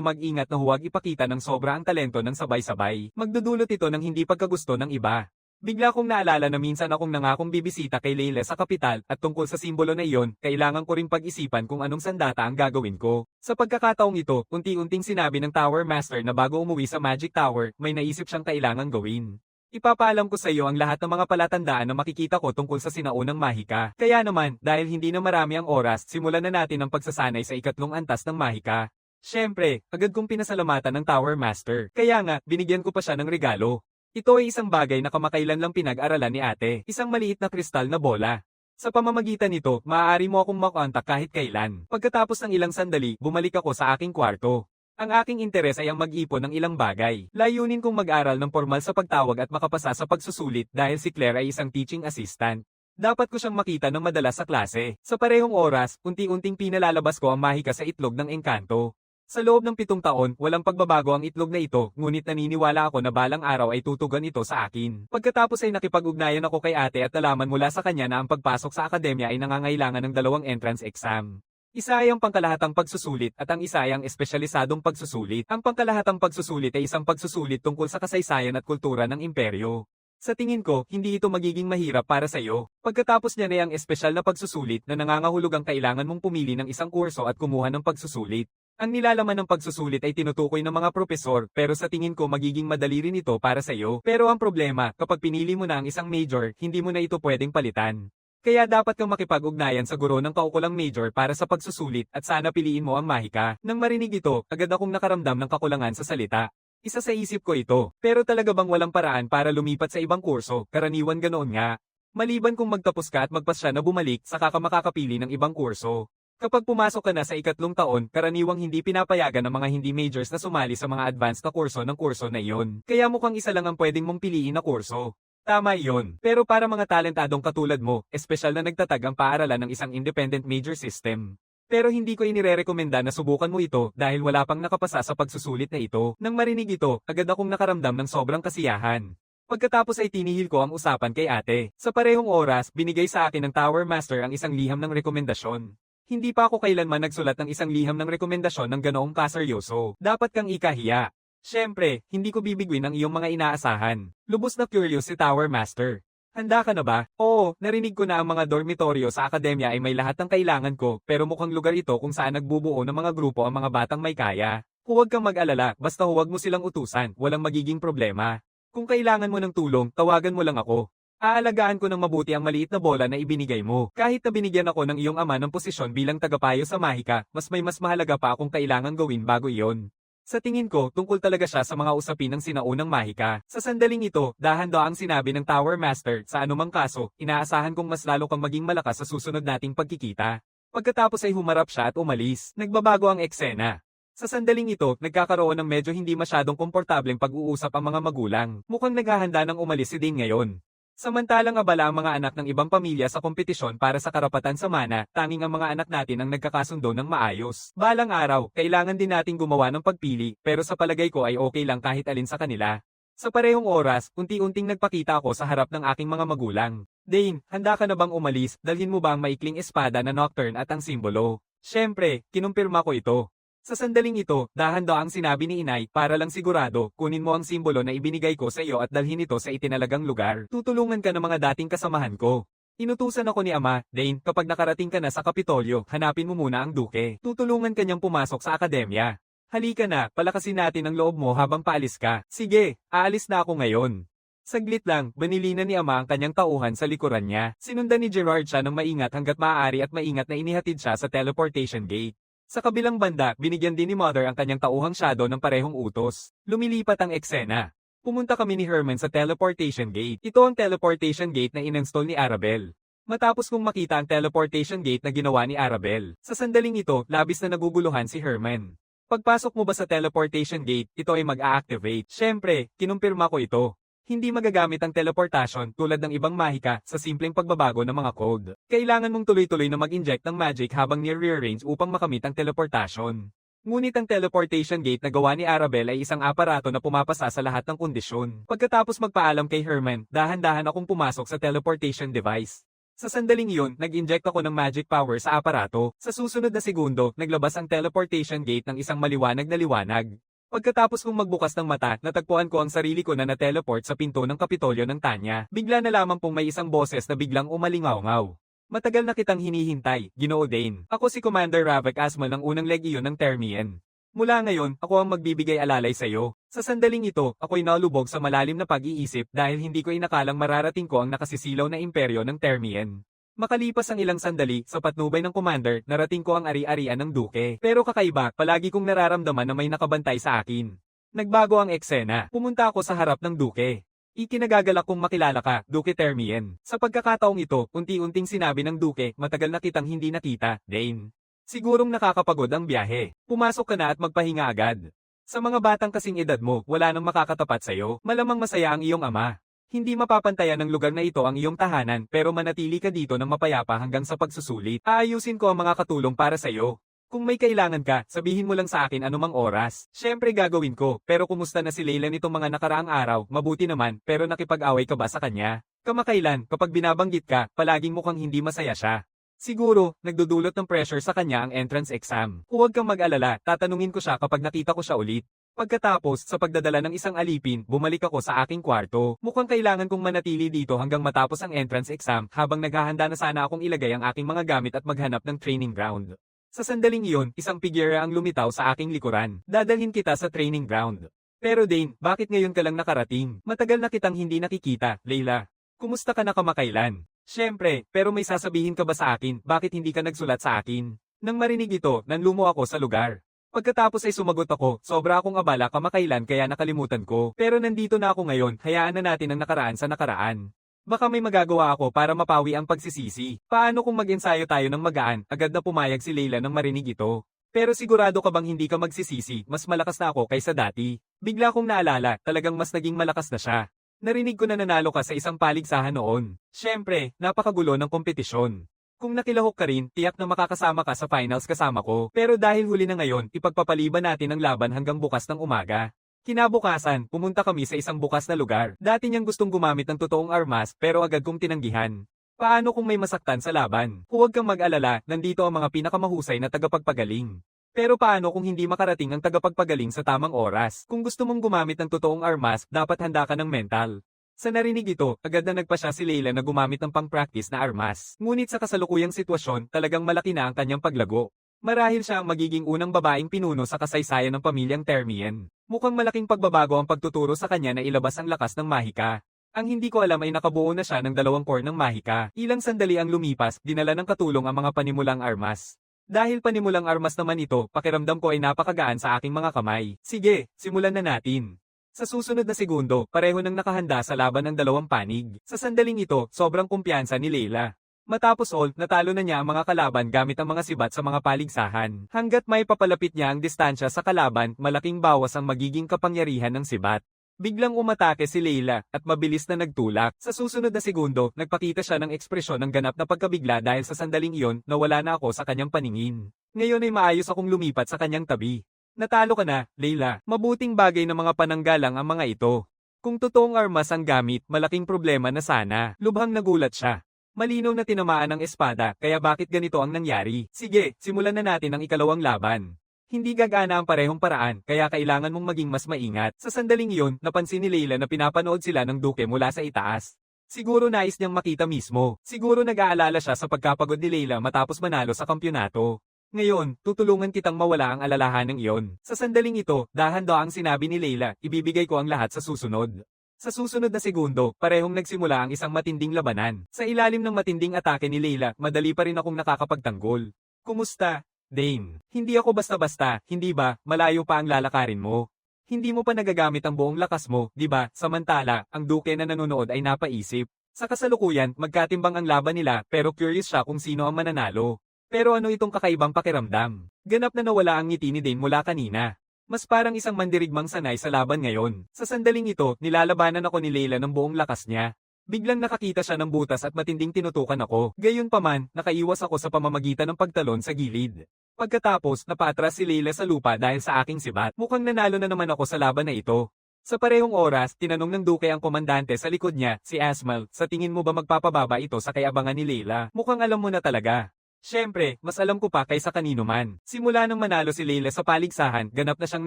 Speaker 1: mag-ingat na huwag ipakita ng sobra ang talento ng sabay-sabay. Magdudulot ito ng hindi pagkagusto ng iba. Bigla kong naalala na minsan akong nangakong bibisita kay Leila sa kapital at tungkol sa simbolo na iyon, kailangan ko ring pag-isipan kung anong sandata ang gagawin ko. Sa pagkakataong ito, unti-unting sinabi ng Tower Master na bago umuwi sa Magic Tower, may naisip siyang kailangang gawin. Ipapaalam ko sa iyo ang lahat ng mga palatandaan na makikita ko tungkol sa sinaunang mahika. Kaya naman, dahil hindi na marami ang oras, simulan na natin ang pagsasanay sa ikatlong antas ng mahika. Siyempre, agad kong pinasalamatan ng Tower Master. Kaya nga, binigyan ko pa siya ng regalo. Ito ay isang bagay na kamakailan lang pinag-aralan ni ate, isang maliit na kristal na bola. Sa pamamagitan nito, maaari mo akong makontak kahit kailan. Pagkatapos ng ilang sandali, bumalik ako sa aking kwarto. Ang aking interes ay ang mag-ipon ng ilang bagay. Layunin kong mag-aral ng formal sa pagtawag at makapasa sa pagsusulit dahil si Claire ay isang teaching assistant. Dapat ko siyang makita ng madalas sa klase. Sa parehong oras, unti-unting pinalalabas ko ang mahika sa itlog ng engkanto. Sa loob ng 7 taon, walang pagbabago ang itlog na ito, ngunit naniniwala ako na balang araw ay tutugan ito sa akin. Pagkatapos ay nakipag-ugnayan ako kay ate at nalaman mula sa kanya na ang pagpasok sa akademya ay nangangailangan ng 2 entrance exam. Isa ay ang pangkalahatang pagsusulit at ang isa ay ang espesyalisadong pagsusulit. Ang pangkalahatang pagsusulit ay isang pagsusulit tungkol sa kasaysayan at kultura ng imperyo. Sa tingin ko, hindi ito magiging mahirap para sa iyo. Pagkatapos niya ay ang espesyal na pagsusulit na nangangahulugang kailangan mong pumili ng isang kurso at kumuha ng pagsusulit. Ang nilalaman ng pagsusulit ay tinutukoy ng mga propesor, pero sa tingin ko magiging madali rin ito para sa iyo. Pero ang problema, kapag pinili mo na ang isang major, hindi mo na ito pwedeng palitan. Kaya dapat kang makipag-ugnayan sa guro ng kaukulang major para sa pagsusulit at sana piliin mo ang mahika. Nang marinig ito, agad akong nakaramdam ng kakulangan sa salita. Isa sa isip ko ito, pero talaga bang walang paraan para lumipat sa ibang kurso? Karaniwan ganoon nga. Maliban kung magtapos ka at magpasya na bumalik, saka ka makakapili ng ibang kurso. Kapag pumasok ka na sa 3 taon, karaniwang hindi pinapayagan ng mga hindi majors na sumali sa mga advanced na kurso ng kurso na iyon. Kaya mukhang isa lang ang pwedeng mong piliin na kurso. Tama iyon. Pero para mga talentadong katulad mo, espesyal na nagtatag ang paaralan ng isang independent major system. Pero hindi ko inirerekomenda na subukan mo ito dahil wala pang nakapasa sa pagsusulit na ito. Nang marinig ito, agad akong nakaramdam ng sobrang kasiyahan. Pagkatapos ay tinihil ko ang usapan kay ate. Sa parehong oras, binigay sa akin ng Tower Master ang isang liham ng rekomendasyon. Hindi pa ako kailanman nagsulat ng isang liham ng rekomendasyon ng ganoong kaseryoso. Dapat kang ikahiya. Siyempre, hindi ko bibigwin ang iyong mga inaasahan. Lubos na curious si Tower Master. Handa ka na ba? Oo, narinig ko na ang mga dormitoryo sa akademya ay may lahat ng kailangan ko, pero mukhang lugar ito kung saan nagbubuo ng mga grupo ang mga batang may kaya. Huwag kang mag-alala, basta huwag mo silang utusan, walang magiging problema. Kung kailangan mo ng tulong, tawagan mo lang ako. Aalagaan ko ng mabuti ang maliit na bola na ibinigay mo. Kahit na binigyan ako ng iyong ama ng posisyon bilang tagapayo sa Mahika, mas mahalaga pa akong kailangan gawin bago iyon. Sa tingin ko, tungkol talaga siya sa mga usapin ng sinaunang Mahika. Sa sandaling ito, dahan-daang sinabi ng Tower Master, sa anumang kaso, inaasahan kong mas lalo kang maging malakas sa susunod nating pagkikita. Pagkatapos ay humarap siya at umalis. Nagbabago ang eksena. Sa sandaling ito, nagkakaroon ng medyo hindi masyadong komportableng pag-uusap ang mga magulang. Mukhang naghahanda ng umalis si Dean ngayon. Samantalang abala ang mga anak ng ibang pamilya sa kompetisyon para sa karapatan sa mana, tanging ang mga anak natin ang nagkakasundo ng maayos. Balang araw, kailangan din nating gumawa ng pagpili, pero sa palagay ko ay okay lang kahit alin sa kanila. Sa parehong oras, unti-unting nagpakita ako sa harap ng aking mga magulang. Dane, handa ka na bang umalis? Dalhin mo ba ang maikling espada na Nocturne at ang simbolo? Siyempre, kinumpirma ko ito. Sa sandaling ito, dahan-daang sinabi ni inay, para lang sigurado, kunin mo ang simbolo na ibinigay ko sa iyo at dalhin ito sa itinalagang lugar. Tutulungan ka ng mga dating kasamahan ko. Inutusan ako ni ama, Dane, kapag nakarating ka na sa Kapitolyo, hanapin mo muna ang duke. Tutulungan ka niyang pumasok sa akademya. Halika na, palakasin natin ang loob mo habang paalis ka. Sige, aalis na ako ngayon. Saglit lang, banilinan ni ama ang kanyang tauhan sa likuran niya. Sinundan ni Gerard siya ng maingat hanggat maaari at maingat na inihatid siya sa teleportation gate. Sa kabilang banda, binigyan din ni Mother ang kanyang tauhang shadow ng parehong utos. Lumilipat ang eksena. Pumunta kami ni Herman sa teleportation gate. Ito ang teleportation gate na in-install ni Arabel. Matapos kong makita ang teleportation gate na ginawa ni Arabel, sa sandaling ito, labis na naguguluhan si Herman. Pagpasok mo ba sa teleportation gate, ito ay mag-a-activate. Siyempre, kinumpirma ko ito. Hindi magagamit ang teleportasyon tulad ng ibang Mahika sa simpleng pagbabago ng mga code. Kailangan mong tuloy-tuloy na mag-inject ng magic habang near-rear-range upang makamit ang teleportasyon. Ngunit ang teleportation gate na gawa ni Arabel ay isang aparato na pumapasa sa lahat ng kondisyon. Pagkatapos magpaalam kay Herman, dahan-dahan akong pumasok sa teleportation device. Sa sandaling iyon, nag-inject ako ng magic power sa aparato. Sa susunod na segundo, naglabas ang teleportation gate ng isang maliwanag na liwanag. Pagkatapos kong magbukas ng mata, natagpuan ko ang sarili ko na na-teleport sa pinto ng Kapitolyo ng Tanya. Bigla na lamang pong may isang boses na biglang umalingaw-ngaw. Matagal na kitang hinihintay, Ginoo Dane. Ako si Commander Ravek Asmal ng unang legiyon ng Termian. Mula ngayon, ako ang magbibigay alalay sa iyo. Sa sandaling ito, ako'y nalubog sa malalim na pag-iisip dahil hindi ko inakalang mararating ko ang nakasisilaw na imperyo ng Termian. Makalipas ang ilang sandali, sa patnubay ng commander, narating ko ang ari-arian ng duke. Pero kakaiba, palagi kong nararamdaman na may nakabantay sa akin. Nagbago ang eksena. Pumunta ako sa harap ng duke. Ikinagagalak kong makilala ka, Duke Termian. Sa pagkakataong ito, unti-unting sinabi ng duke, matagal na kitang hindi nakita, Dane. Sigurong nakakapagod ang biyahe. Pumasok ka na at magpahinga agad. Sa mga batang kasing edad mo, wala nang makakatapat sa'yo. Malamang masaya ang iyong ama. Hindi mapapantayan ng lugar na ito ang iyong tahanan pero manatili ka dito ng mapayapa hanggang sa pagsusulit. Aayusin ko ang mga katulong para sa iyo. Kung may kailangan ka, sabihin mo lang sa akin anumang oras. Siyempre gagawin ko, pero kumusta na si Leila nitong mga nakaraang araw? Mabuti naman, pero nakipag-away ka ba sa kanya? Kamakailan, kapag binabanggit ka, palaging mukhang hindi masaya siya. Siguro, nagdudulot ng pressure sa kanya ang entrance exam. Huwag kang mag-alala, tatanungin ko siya kapag nakita ko siya ulit. Pagkatapos, sa pagdadala ng isang alipin, bumalik ako sa aking kwarto. Mukhang kailangan kong manatili dito hanggang matapos ang entrance exam habang naghahanda na sana akong ilagay ang aking mga gamit at maghanap ng training ground. Sa sandaling iyon, isang figura ang lumitaw sa aking likuran. Dadalhin kita sa training ground. Pero Dane, bakit ngayon ka lang nakarating? Matagal na kitang hindi nakikita, Leila. Kumusta ka na kamakailan? Siyempre, pero may sasabihin ka ba sa akin, bakit hindi ka nagsulat sa akin? Nang marinig ito, nanlumo ako sa lugar. Pagkatapos ay sumagot ako, sobra akong abala kamakailan kaya nakalimutan ko. Pero nandito na ako ngayon, hayaan na natin ang nakaraan sa nakaraan. Baka may magagawa ako para mapawi ang pagsisisi. Paano kung mag-ensayo tayo ng magaan, agad na pumayag si Leila nang marinig ito. Pero sigurado ka bang hindi ka magsisisi, mas malakas na ako kaysa dati? Bigla kong naalala, talagang mas naging malakas na siya. Narinig ko na nanalo ka sa isang paligsahan noon. Siyempre, napakagulo ng kompetisyon. Kung nakilahok ka rin, tiyak na makakasama ka sa finals kasama ko. Pero dahil huli na ngayon, ipagpapaliban natin ang laban hanggang bukas ng umaga. Kinabukasan, pumunta kami sa isang bukas na lugar. Dati niyang gustong gumamit ng totoong armas pero agad kong tinanggihan. Paano kung may masaktan sa laban? Huwag kang mag-alala, nandito ang mga pinakamahusay na tagapagpagaling. Pero paano kung hindi makarating ang tagapagpagaling sa tamang oras? Kung gusto mong gumamit ng totoong armas, dapat handa ka ng mental. Sa narinig ito, agad na nagpasya si Leila na gumamit ng pang-practice na armas. Ngunit sa kasalukuyang sitwasyon, talagang malaki na ang kanyang paglago. Marahil siya ang magiging unang babaeng pinuno sa kasaysayan ng pamilyang Termian. Mukhang malaking pagbabago ang pagtuturo sa kanya na ilabas ang lakas ng mahika. Ang hindi ko alam ay nakabuo na siya ng 2 core ng mahika. Ilang sandali ang lumipas, dinala ng katulong ang mga panimulang armas. Dahil panimulang armas naman ito, pakiramdam ko ay napakagaan sa aking mga kamay. Sige, simulan na natin. Sa susunod na segundo, pareho nang nakahanda sa laban ng 2 panig. Sa sandaling ito, sobrang kumpiyansa ni Leila. Matapos all, natalo na niya ang mga kalaban gamit ang mga sibat sa mga paligsahan. Hanggat may papalapit niya ang distansya sa kalaban, malaking bawas ang magiging kapangyarihan ng sibat. Biglang umatake si Leila, at mabilis na nagtulak. Sa susunod na segundo, nagpakita siya ng ekspresyon ng ganap na pagkabigla dahil sa sandaling iyon, nawala na ako sa kanyang paningin. Ngayon ay maayos akong lumipat sa kanyang tabi. Natalo ka na, Leila. Mabuting bagay na mga pananggalang ang mga ito. Kung totoong armas ang gamit, malaking problema na sana. Lubhang nagulat siya. Malinaw na tinamaan ng espada, kaya bakit ganito ang nangyari? Sige, simulan na natin ang ikalawang laban. Hindi gagana ang parehong paraan, kaya kailangan mong maging mas maingat. Sa sandaling iyon, napansin ni Leila na pinapanood sila ng duke mula sa itaas. Siguro nais niyang makita mismo. Siguro nag-aalala siya sa pagkapagod ni Leila matapos manalo sa kampyonato. Ngayon, tutulungan kitang mawala ang alalahaning iyon. Sa sandaling ito, dahan-daang sinabi ni Leila, ibibigay ko ang lahat sa susunod. Sa susunod na segundo, parehong nagsimula ang isang matinding labanan. Sa ilalim ng matinding atake ni Leila, madali pa rin akong nakakapagtanggol. Kumusta, Dane? Hindi ako basta-basta, hindi ba? Malayo pa ang lalakarin mo. Hindi mo pa nagagamit ang buong lakas mo, di ba? Samantala, ang duke na nanonood ay napaisip. Sa kasalukuyan, magkatimbang ang laban nila, pero curious siya kung sino ang mananalo. Pero ano itong kakaibang pakiramdam? Ganap na nawala ang ngiti ni Dane mula kanina. Mas parang isang mandirigmang sanay sa laban ngayon. Sa sandaling ito, nilalabanan ako ni Leila ng buong lakas niya. Biglang nakakita siya ng butas at matinding tinutukan ako. Gayunpaman, nakaiwas ako sa pamamagitan ng pagtalon sa gilid. Pagkatapos, napaatras si Leila sa lupa dahil sa aking sibat. Mukhang nanalo na naman ako sa laban na ito. Sa parehong oras, tinanong ng duke ang komandante sa likod niya, si Asmal, sa tingin mo ba magpapababa ito sa kayabangan ni Leila? Mukhang alam mo na talaga. Siyempre, mas alam ko pa kaysa kanino man. Simula nang manalo si Leila sa paligsahan, ganap na siyang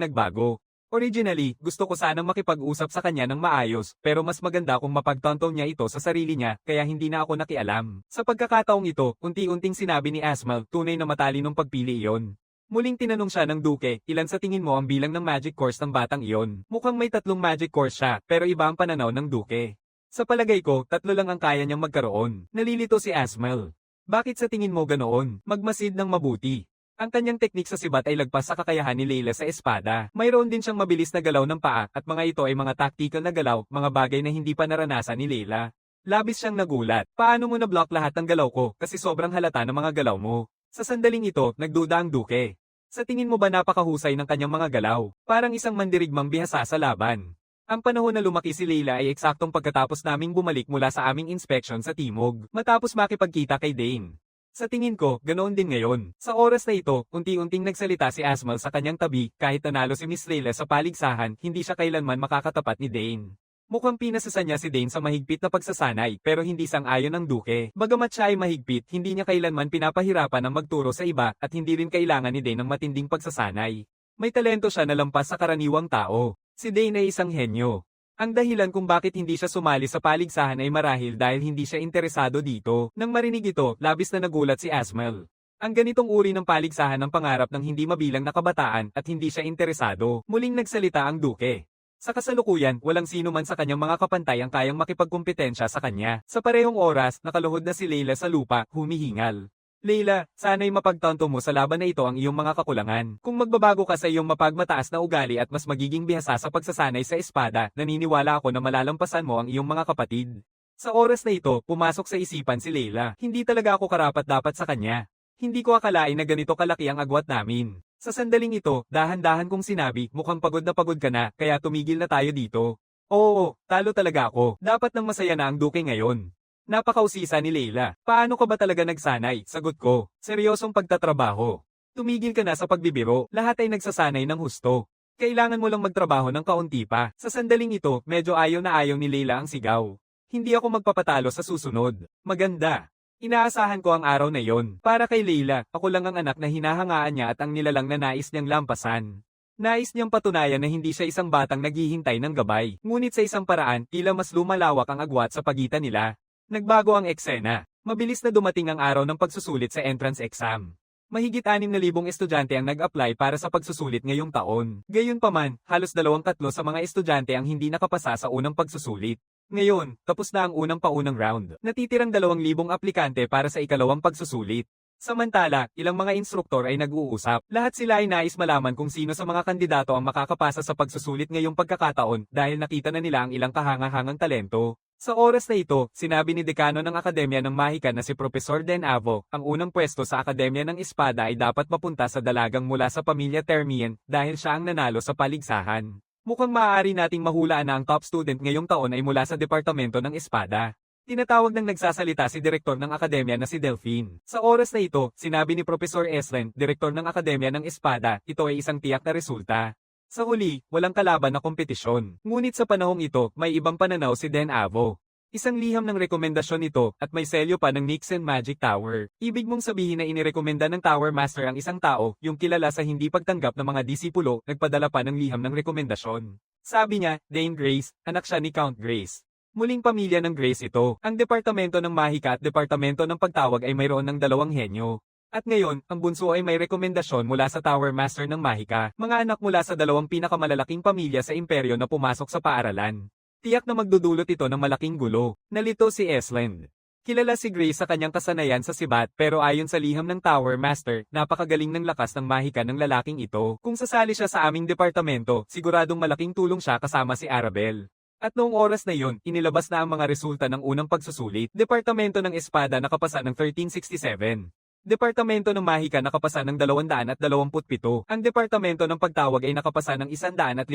Speaker 1: nagbago. Originally, gusto ko sanang makipag-usap sa kanya ng maayos, pero mas maganda kung mapagtanto niya ito sa sarili niya, kaya hindi na ako nakialam. Sa pagkakataong ito, unti-unting sinabi ni Asmal, tunay na matalinong pagpili iyon. Muling tinanong siya ng duke, ilan sa tingin mo ang bilang ng magic course ng batang iyon? Mukhang may 3 magic course siya, pero iba ang pananaw ng duke. Sa palagay ko, 3 lang ang kaya niyang magkaroon. Nalilito si Asmal. Bakit sa tingin mo ganoon? Magmasid ng mabuti. Ang kanyang teknik sa sibat ay lagpas sa kakayahan ni Leila sa espada. Mayroon din siyang mabilis na galaw ng paa at mga ito ay mga tactical na galaw, mga bagay na hindi pa naranasan ni Leila. Labis siyang nagulat. Paano mo na-block lahat ng galaw ko kasi sobrang halata ng mga galaw mo? Sa sandaling ito, nagduda ang duke. Sa tingin mo ba napakahusay ng kanyang mga galaw? Parang isang mandirigmang bihasa sa laban. Ang panahon na lumaki si Leila ay eksaktong pagkatapos naming bumalik mula sa aming inspection sa Timog, matapos makipagkita kay Dane. Sa tingin ko, ganoon din ngayon. Sa oras na ito, unti-unting nagsalita si Asmal sa kanyang tabi, kahit nanalo si Miss Leila sa paligsahan, hindi siya kailanman makakatapat ni Dane. Mukhang pinasasa niya si Dane sa mahigpit na pagsasanay, pero hindi sang-ayon ang duke. Bagamat siya ay mahigpit, hindi niya kailanman pinapahirapan ang magturo sa iba, at hindi rin kailangan ni Dane ng matinding pagsasanay. May talento siya na lampas sa karaniwang tao. Si Dane ay isang henyo. Ang dahilan kung bakit hindi siya sumali sa paligsahan ay marahil dahil hindi siya interesado dito. Nang marinig ito, labis na nagulat si Asmal. Ang ganitong uri ng paligsahan ng pangarap ng hindi mabilang na kabataan at hindi siya interesado. Muling nagsalita ang duke. Sa kasalukuyan, walang sino man sa kanyang mga kapantay ang kayang makipagkumpetensya sa kanya. Sa parehong oras, nakaluhod na si Leila sa lupa, humihingal. Leila, sana'y mapagtanto mo sa laban na ito ang iyong mga kakulangan. Kung magbabago ka sa iyong mapagmataas na ugali at mas magiging bihasa sa pagsasanay sa espada, naniniwala ako na malalampasan mo ang iyong mga kapatid. Sa oras na ito, pumasok sa isipan si Leila. Hindi talaga ako karapat-dapat sa kanya. Hindi ko akalain na ganito kalaki ang agwat namin. Sa sandaling ito, dahan-dahan kong sinabi, mukhang pagod ka na, kaya tumigil na tayo dito. Oo, talo talaga ako. Dapat nang masaya na ang duke ngayon. Napakausisa ni Leila. Paano ka ba talaga nagsanay? Sagot ko. Seryosong pagtatrabaho. Tumigil ka na sa pagbibiro. Lahat ay nagsasanay ng husto. Kailangan mo lang magtrabaho ng kaunti pa. Sa sandaling ito, medyo ayaw na ayaw ni Leila ang sigaw. Hindi ako magpapatalo sa susunod. Maganda. Inaasahan ko ang araw na yon. Para kay Leila, ako lang ang anak na hinahangaan niya at ang nilalang na nais niyang lampasan. Nais niyang patunayan na hindi siya isang batang naghihintay ng gabay. Ngunit sa isang paraan, tila mas lumalawak ang agwat sa pagitan nila. Nagbago ang eksena. Mabilis na dumating ang araw ng pagsusulit sa entrance exam. Mahigit 6,000 estudyante ang nag-apply para sa pagsusulit ngayong taon. Gayunpaman, halos 2/3 sa mga estudyante ang hindi nakapasa sa unang pagsusulit. Ngayon, tapos na ang unang paunang round. Natitirang 2,000 aplikante para sa ikalawang pagsusulit. Samantala, ilang mga instruktor ay nag-uusap. Lahat sila ay nais malaman kung sino sa mga kandidato ang makakapasa sa pagsusulit ngayong pagkakataon dahil nakita na nila ang ilang kahangahangang talento. Sa oras na ito, sinabi ni Dekano ng Akademya ng Mahika na si Profesor Den Avo, ang unang pwesto sa Akademya ng Espada ay dapat mapunta sa dalagang mula sa pamilya Termian dahil siya ang nanalo sa paligsahan. Mukhang maaari nating mahulaan na ang top student ngayong taon ay mula sa Departamento ng Espada. Tinatawag ng nagsasalita si Direktor ng Akademya na si Delphine. Sa oras na ito, sinabi ni Profesor Eslen, Direktor ng Akademya ng Espada, ito ay isang tiyak na resulta. Sa huli, walang kalaban na kompetisyon. Ngunit sa panahong ito, may ibang pananaw si Den Avo. Isang liham ng rekomendasyon ito at may selyo pa ng Nixon Magic Tower. Ibig mong sabihin na inirekomenda ng Tower Master ang isang tao, yung kilala sa hindi pagtanggap ng mga disipulo, nagpadala pa ng liham ng rekomendasyon. Sabi niya, Dane Grace, anak siya ni Count Grace. Muling pamilya ng Grace ito. Ang Departamento ng Mahika at Departamento ng Pagtawag ay mayroon ng dalawang henyo. At ngayon, ang bunso ay may rekomendasyon mula sa Tower Master ng Mahika, mga anak mula sa dalawang pinakamalalaking pamilya sa imperyo na pumasok sa paaralan. Tiyak na magdudulot ito ng malaking gulo. Nalito si Esland. Kilala si Grace sa kanyang kasanayan sa sibat pero ayon sa liham ng Tower Master, napakagaling ng lakas ng mahika ng lalaking ito. Kung sasali siya sa aming departamento, siguradong malaking tulong siya kasama si Arabel. At noong oras na yon, inilabas na ang mga resulta ng unang pagsusulit. Departamento ng Espada nakapasa ng 1367. Departamento ng Mahika nakapasa ng 227. Ang Departamento ng Pagtawag ay nakapasa ng 152.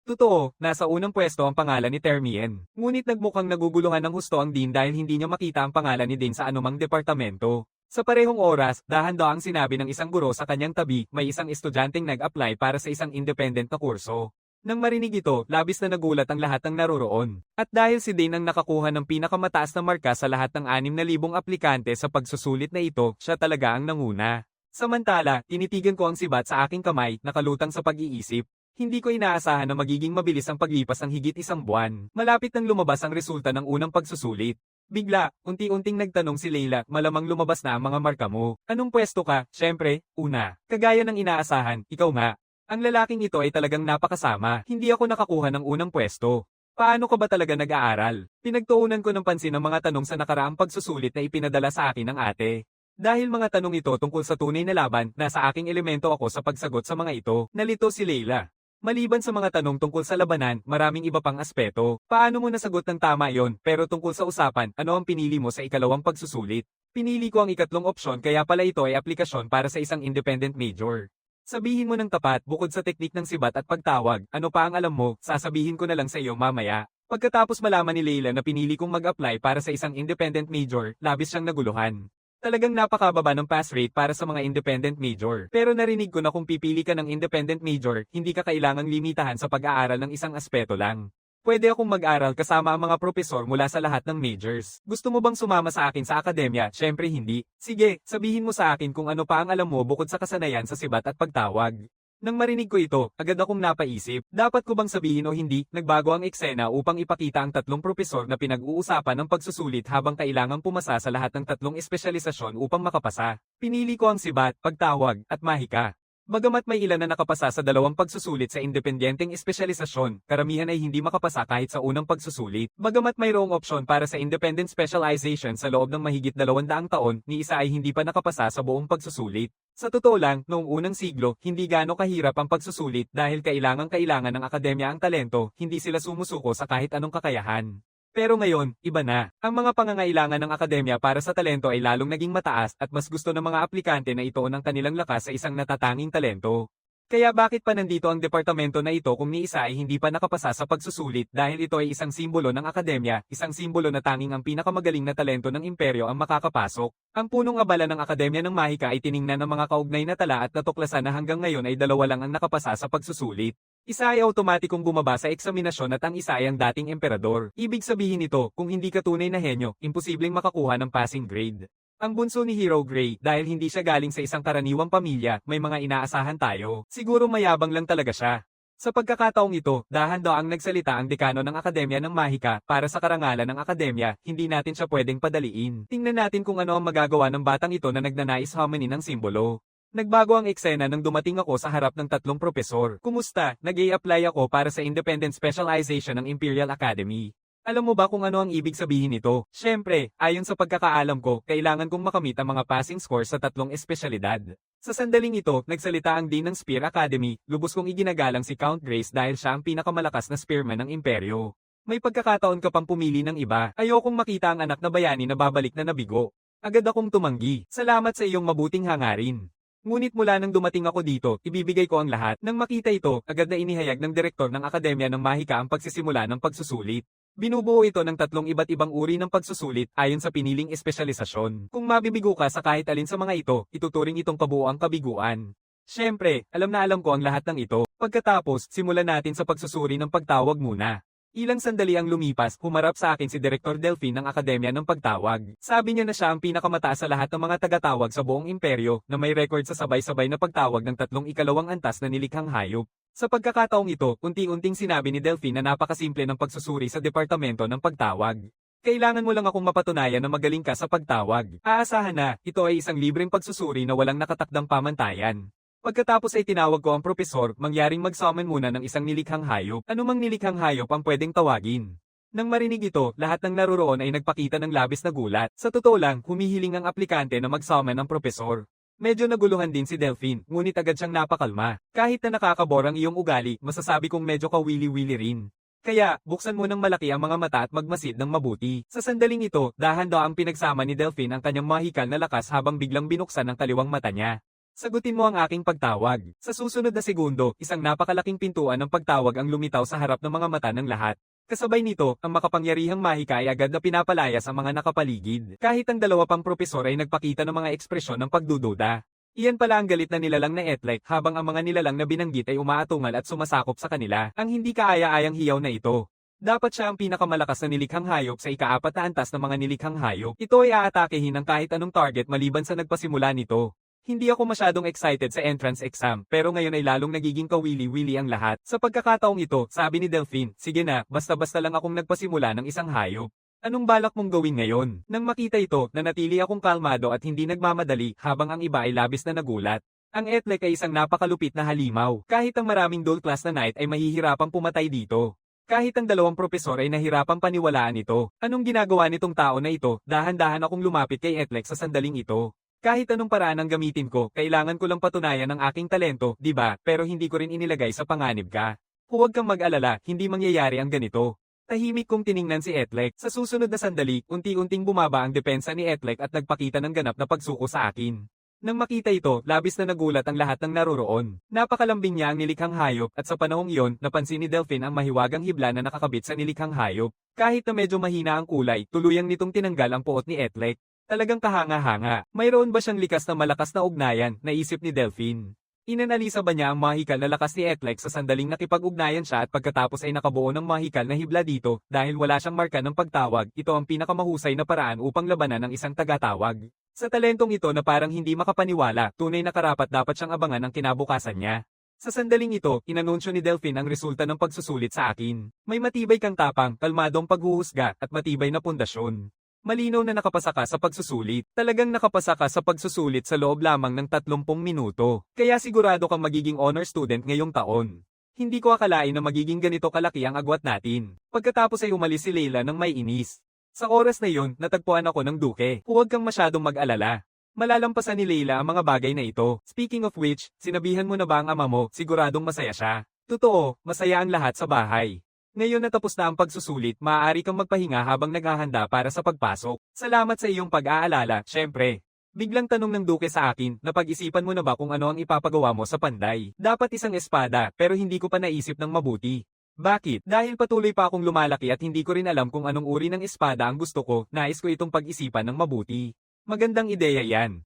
Speaker 1: Totoo, nasa unang pwesto ang pangalan ni Termien. Ngunit nagmukhang naguguluhan ng husto ang Dean dahil hindi niya makita ang pangalan ni Dean sa anumang departamento. Sa parehong oras, dahan-dahang sinabi ng isang guro sa kanyang tabi, may isang estudyanteng nag-apply para sa isang independent na kurso. Nang marinig ito, labis na nagulat ang lahat ng naroroon. At dahil si Dane ang nakakuha ng pinakamataas na marka sa lahat ng 6,000 aplikante sa pagsusulit na ito, siya talaga ang nanguna. Samantala, tinitigan ko ang sibat sa aking kamay, nakalutang sa pag-iisip. Hindi ko inaasahan na magiging mabilis ang paglipas ng higit isang buwan. Malapit nang lumabas ang resulta ng unang pagsusulit. Bigla, unti-unting nagtanong si Leila, malamang lumabas na ang mga marka mo. Anong pwesto ka? Siyempre, una. Kagaya ng inaasahan, ikaw nga. Ang lalaking ito ay talagang napakasama. Hindi ako nakakuha ng unang pwesto. Paano ka ba talaga nag-aaral? Pinagtuunan ko ng pansin ang mga tanong sa nakaraang pagsusulit na ipinadala sa akin ng ate. Dahil mga tanong ito tungkol sa tunay na laban, nasa aking elemento ako sa pagsagot sa mga ito. Nalito si Leila. Maliban sa mga tanong tungkol sa labanan, maraming iba pang aspeto. Paano mo nasagot ng tama yon? Pero tungkol sa usapan, ano ang pinili mo sa ikalawang pagsusulit? Pinili ko ang ikatlong opsyon kaya pala ito ay aplikasyon para sa isang independent major. Sabihin mo ng tapat, bukod sa teknik ng sibat at pagtawag, ano pa ang alam mo, sasabihin ko na lang sa iyo mamaya. Pagkatapos malaman ni Leila na pinili kong mag-apply para sa isang independent major, labis siyang naguluhan. Talagang napakababa ng pass rate para sa mga independent major. Pero narinig ko na kung pipili ka ng independent major, hindi ka kailangang limitahan sa pag-aaral ng isang aspeto lang. Pwede akong mag-aral kasama ang mga propesor mula sa lahat ng majors. Gusto mo bang sumama sa akin sa akademya? Syempre hindi. Sige, sabihin mo sa akin kung ano pa ang alam mo bukod sa kasanayan sa sibat at pagtawag. Nang marinig ko ito, agad akong napaisip, dapat ko bang sabihin o hindi, nagbago ang eksena upang ipakita ang tatlong propesor na pinag-uusapan ng pagsusulit habang kailangang pumasa sa lahat ng tatlong espesyalisasyon upang makapasa. Pinili ko ang sibat, pagtawag, at mahika. Bagamat may ilan na nakapasa sa dalawang pagsusulit sa independyenteng espesyalisasyon, karamihan ay hindi makapasa kahit sa unang pagsusulit. Bagamat mayroong opsyon para sa independent specialization sa loob ng mahigit 200 taon, ni isa ay hindi pa nakapasa sa buong pagsusulit. Sa totoo lang, noong unang siglo, hindi gaano kahirap ang pagsusulit dahil kailangan ng akademya ang talento, hindi sila sumusuko sa kahit anong kakayahan. Pero ngayon, iba na. Ang mga pangangailangan ng akademya para sa talento ay lalong naging mataas at mas gusto ng mga aplikante na itoon ang kanilang lakas sa isang natatanging talento. Kaya bakit pa nandito ang departamento na ito kung ni isa ay hindi pa nakapasa sa pagsusulit dahil ito ay isang simbolo ng akademya, isang simbolo na tanging ang pinakamagaling na talento ng imperyo ang makakapasok. Ang punong abala ng Akademya ng Mahika ay tiningnan ng mga kaugnay na tala at natuklasan na hanggang ngayon ay dalawa lang ang nakapasa sa pagsusulit. Isa ay automatikong bumaba sa eksaminasyon at ang isa ay ang dating emperador. Ibig sabihin nito, kung hindi ka tunay na henyo, imposibleng makakuha ng passing grade. Ang bunso ni Hero Gray, dahil hindi siya galing sa isang karaniwang pamilya, may mga inaasahan tayo. Siguro mayabang lang talaga siya. Sa pagkakataong ito, dahan-daang nagsalita ang dekano ng Akademya ng Mahika para sa karangalan ng Akademya, hindi natin siya pwedeng padaliin. Tingnan natin kung ano ang magagawa ng batang ito na nagnanais huminin ng simbolo. Nagbago ang eksena nang dumating ako sa harap ng tatlong propesor. Kumusta? Nag-i-apply ako para sa Independent Specialization ng Imperial Academy. Alam mo ba kung ano ang ibig sabihin nito? Siyempre, ayon sa pagkakaalam ko, kailangan kong makamit ang mga passing scores sa tatlong espesyalidad. Sa sandaling ito, nagsalita ang Dean ng Spear Academy, lubos kong iginagalang si Count Grace dahil siya ang pinakamalakas na spearman ng imperyo. May pagkakataon ka pang pumili ng iba, ayokong makita ang anak na bayani na babalik na nabigo. Agad akong tumanggi, salamat sa iyong mabuting hangarin. Ngunit mula nang dumating ako dito, ibibigay ko ang lahat. Nang makita ito, agad na inihayag ng direktor ng Akademya ng Mahika ang pagsisimula ng pagsusulit. Binubuo ito ng tatlong iba't ibang uri ng pagsusulit ayon sa piniling espesyalisasyon. Kung mabibigo ka sa kahit alin sa mga ito, ituturing itong kabuuang kabiguan. Siyempre, alam na alam ko ang lahat ng ito. Pagkatapos, simulan natin sa pagsusuri ng pagtawag muna. Ilang sandali ang lumipas, humarap sa akin si Direktor Delphine ng Akademya ng Pagtawag. Sabi niya na siya ang pinakamataas sa lahat ng mga tagatawag sa buong imperyo na may record sa sabay-sabay na pagtawag ng tatlong ikalawang antas na nilikhang hayop. Sa pagkakataong ito, unti-unting sinabi ni Delphine na napakasimple ng pagsusuri sa departamento ng pagtawag. Kailangan mo lang akong mapatunayan na magaling ka sa pagtawag. Aasahan na, ito ay isang libreng pagsusuri na walang nakatakdang pamantayan. Pagkatapos ay tinawag ko ang propesor, mangyaring mag-summon muna ng isang nilikhang hayop. Anumang nilikhang hayop ang pwedeng tawagin. Nang marinig ito, lahat ng naroroon ay nagpakita ng labis na gulat. Sa totoo lang, humihiling ang aplikante na mag-summon ang propesor. Medyo naguluhan din si Delphine, ngunit agad siyang napakalma. Kahit na nakakabor ang iyong ugali, masasabi kong medyo kawili-wili rin. Kaya, buksan mo ng malaki ang mga mata at magmasid ng mabuti. Sa sandaling ito, dahan-daang pinagsama ni Delphine ang kanyang mahikal na lakas habang biglang binuksan ang kaliwang mata niya. Sagutin mo ang aking pagtawag. Sa susunod na segundo, isang napakalaking pintuan ng pagtawag ang lumitaw sa harap ng mga mata ng lahat. Kasabay nito, ang makapangyarihang mahika ay agad na pinapalayas ang mga nakapaligid. Kahit ang dalawa pang propesor ay nagpakita ng mga ekspresyon ng pagdududa. Iyan pala ang galit na nilalang na Etlek habang ang mga nilalang na binanggit ay umaatungal at sumasakop sa kanila. Ang hindi kaaya-ayang hiyaw na ito. Dapat siya ang pinakamalakas na nilikhang hayop sa ika-4 na antas ng mga nilikhang hayop. Ito ay aatakehin ng kahit anong target maliban sa nagpasimula nito. Hindi ako masyadong excited sa entrance exam, pero ngayon ay lalong nagiging kawili-wili ang lahat. Sa pagkakataong ito, sabi ni Delphine, sige na, basta-basta lang akong nagpasimula ng isang hayop. Anong balak mong gawin ngayon? Nang makita ito, nanatili akong kalmado at hindi nagmamadali habang ang iba ay labis na nagulat. Ang Etlek ay isang napakalupit na halimaw. Kahit ang maraming dual class na knight ay mahihirapang pumatay dito. Kahit ang dalawang propesor ay nahirapang paniwalaan ito. Anong ginagawa nitong tao na ito? Dahan-dahan akong lumapit kay Etlek sa sandaling ito. Kahit anong paraan ang gamitin ko, kailangan ko lang patunayan ang aking talento, di ba? Pero hindi ko rin inilagay sa panganib ka. Huwag kang mag-alala, hindi mangyayari ang ganito. Tahimik kong tiningnan si Etlek. Sa susunod na sandali, unti-unting bumaba ang depensa ni Etlek at nagpakita ng ganap na pagsuko sa akin. Nang makita ito, labis na nagulat ang lahat ng naroroon. Napakalambing niya ang nilikhang hayop at sa panahong iyon, napansin ni Delphine ang mahiwagang hibla na nakakabit sa nilikhang hayop. Kahit na medyo mahina ang kulay, tuluyang nitong tinanggal ang puot ni Etlek. Talagang kahanga-hanga. Mayroon ba siyang likas na malakas na ugnayan, naisip ni Delphine. Inanalisa ba niya ang mahikal na lakas ni Etlek sa sandaling nakipag-ugnayan siya at pagkatapos ay nakabuo ng mahikal na hibla dito dahil wala siyang marka ng pagtawag, ito ang pinakamahusay na paraan upang labanan ng isang tagatawag. Sa talentong ito na parang hindi makapaniwala, tunay na karapat dapat siyang abangan ang kinabukasan niya. Sa sandaling ito, inanunsyo ni Delphine ang resulta ng pagsusulit sa akin. May matibay kang tapang, kalmadong paghuhusga, at matibay na pundasyon. Malinaw na nakapasa ka sa pagsusulit. Talagang nakapasa ka sa pagsusulit sa loob lamang ng 30 minuto. Kaya sigurado kang magiging honor student ngayong taon. Hindi ko akalain na magiging ganito kalaki ang agwat natin. Pagkatapos ay umalis si Leila ng may inis. Sa oras na yun, natagpuan ako ng duke. Huwag kang masyadong mag-alala. Malalampasan ni Leila ang mga bagay na ito. Speaking of which, sinabihan mo na ba ang ama mo, siguradong masaya siya? Totoo, masaya ang lahat sa bahay. Ngayon na tapos na ang pagsusulit, maaari kang magpahinga habang naghahanda para sa pagpasok. Salamat sa iyong pag-aalala, syempre. Biglang tanong ng duke sa akin, napag-isipan mo na ba kung ano ang ipapagawa mo sa panday? Dapat isang espada, pero hindi ko pa naisip ng mabuti. Bakit? Dahil patuloy pa akong lumalaki at hindi ko rin alam kung anong uri ng espada ang gusto ko, nais ko itong pag-isipan ng mabuti. Magandang ideya yan.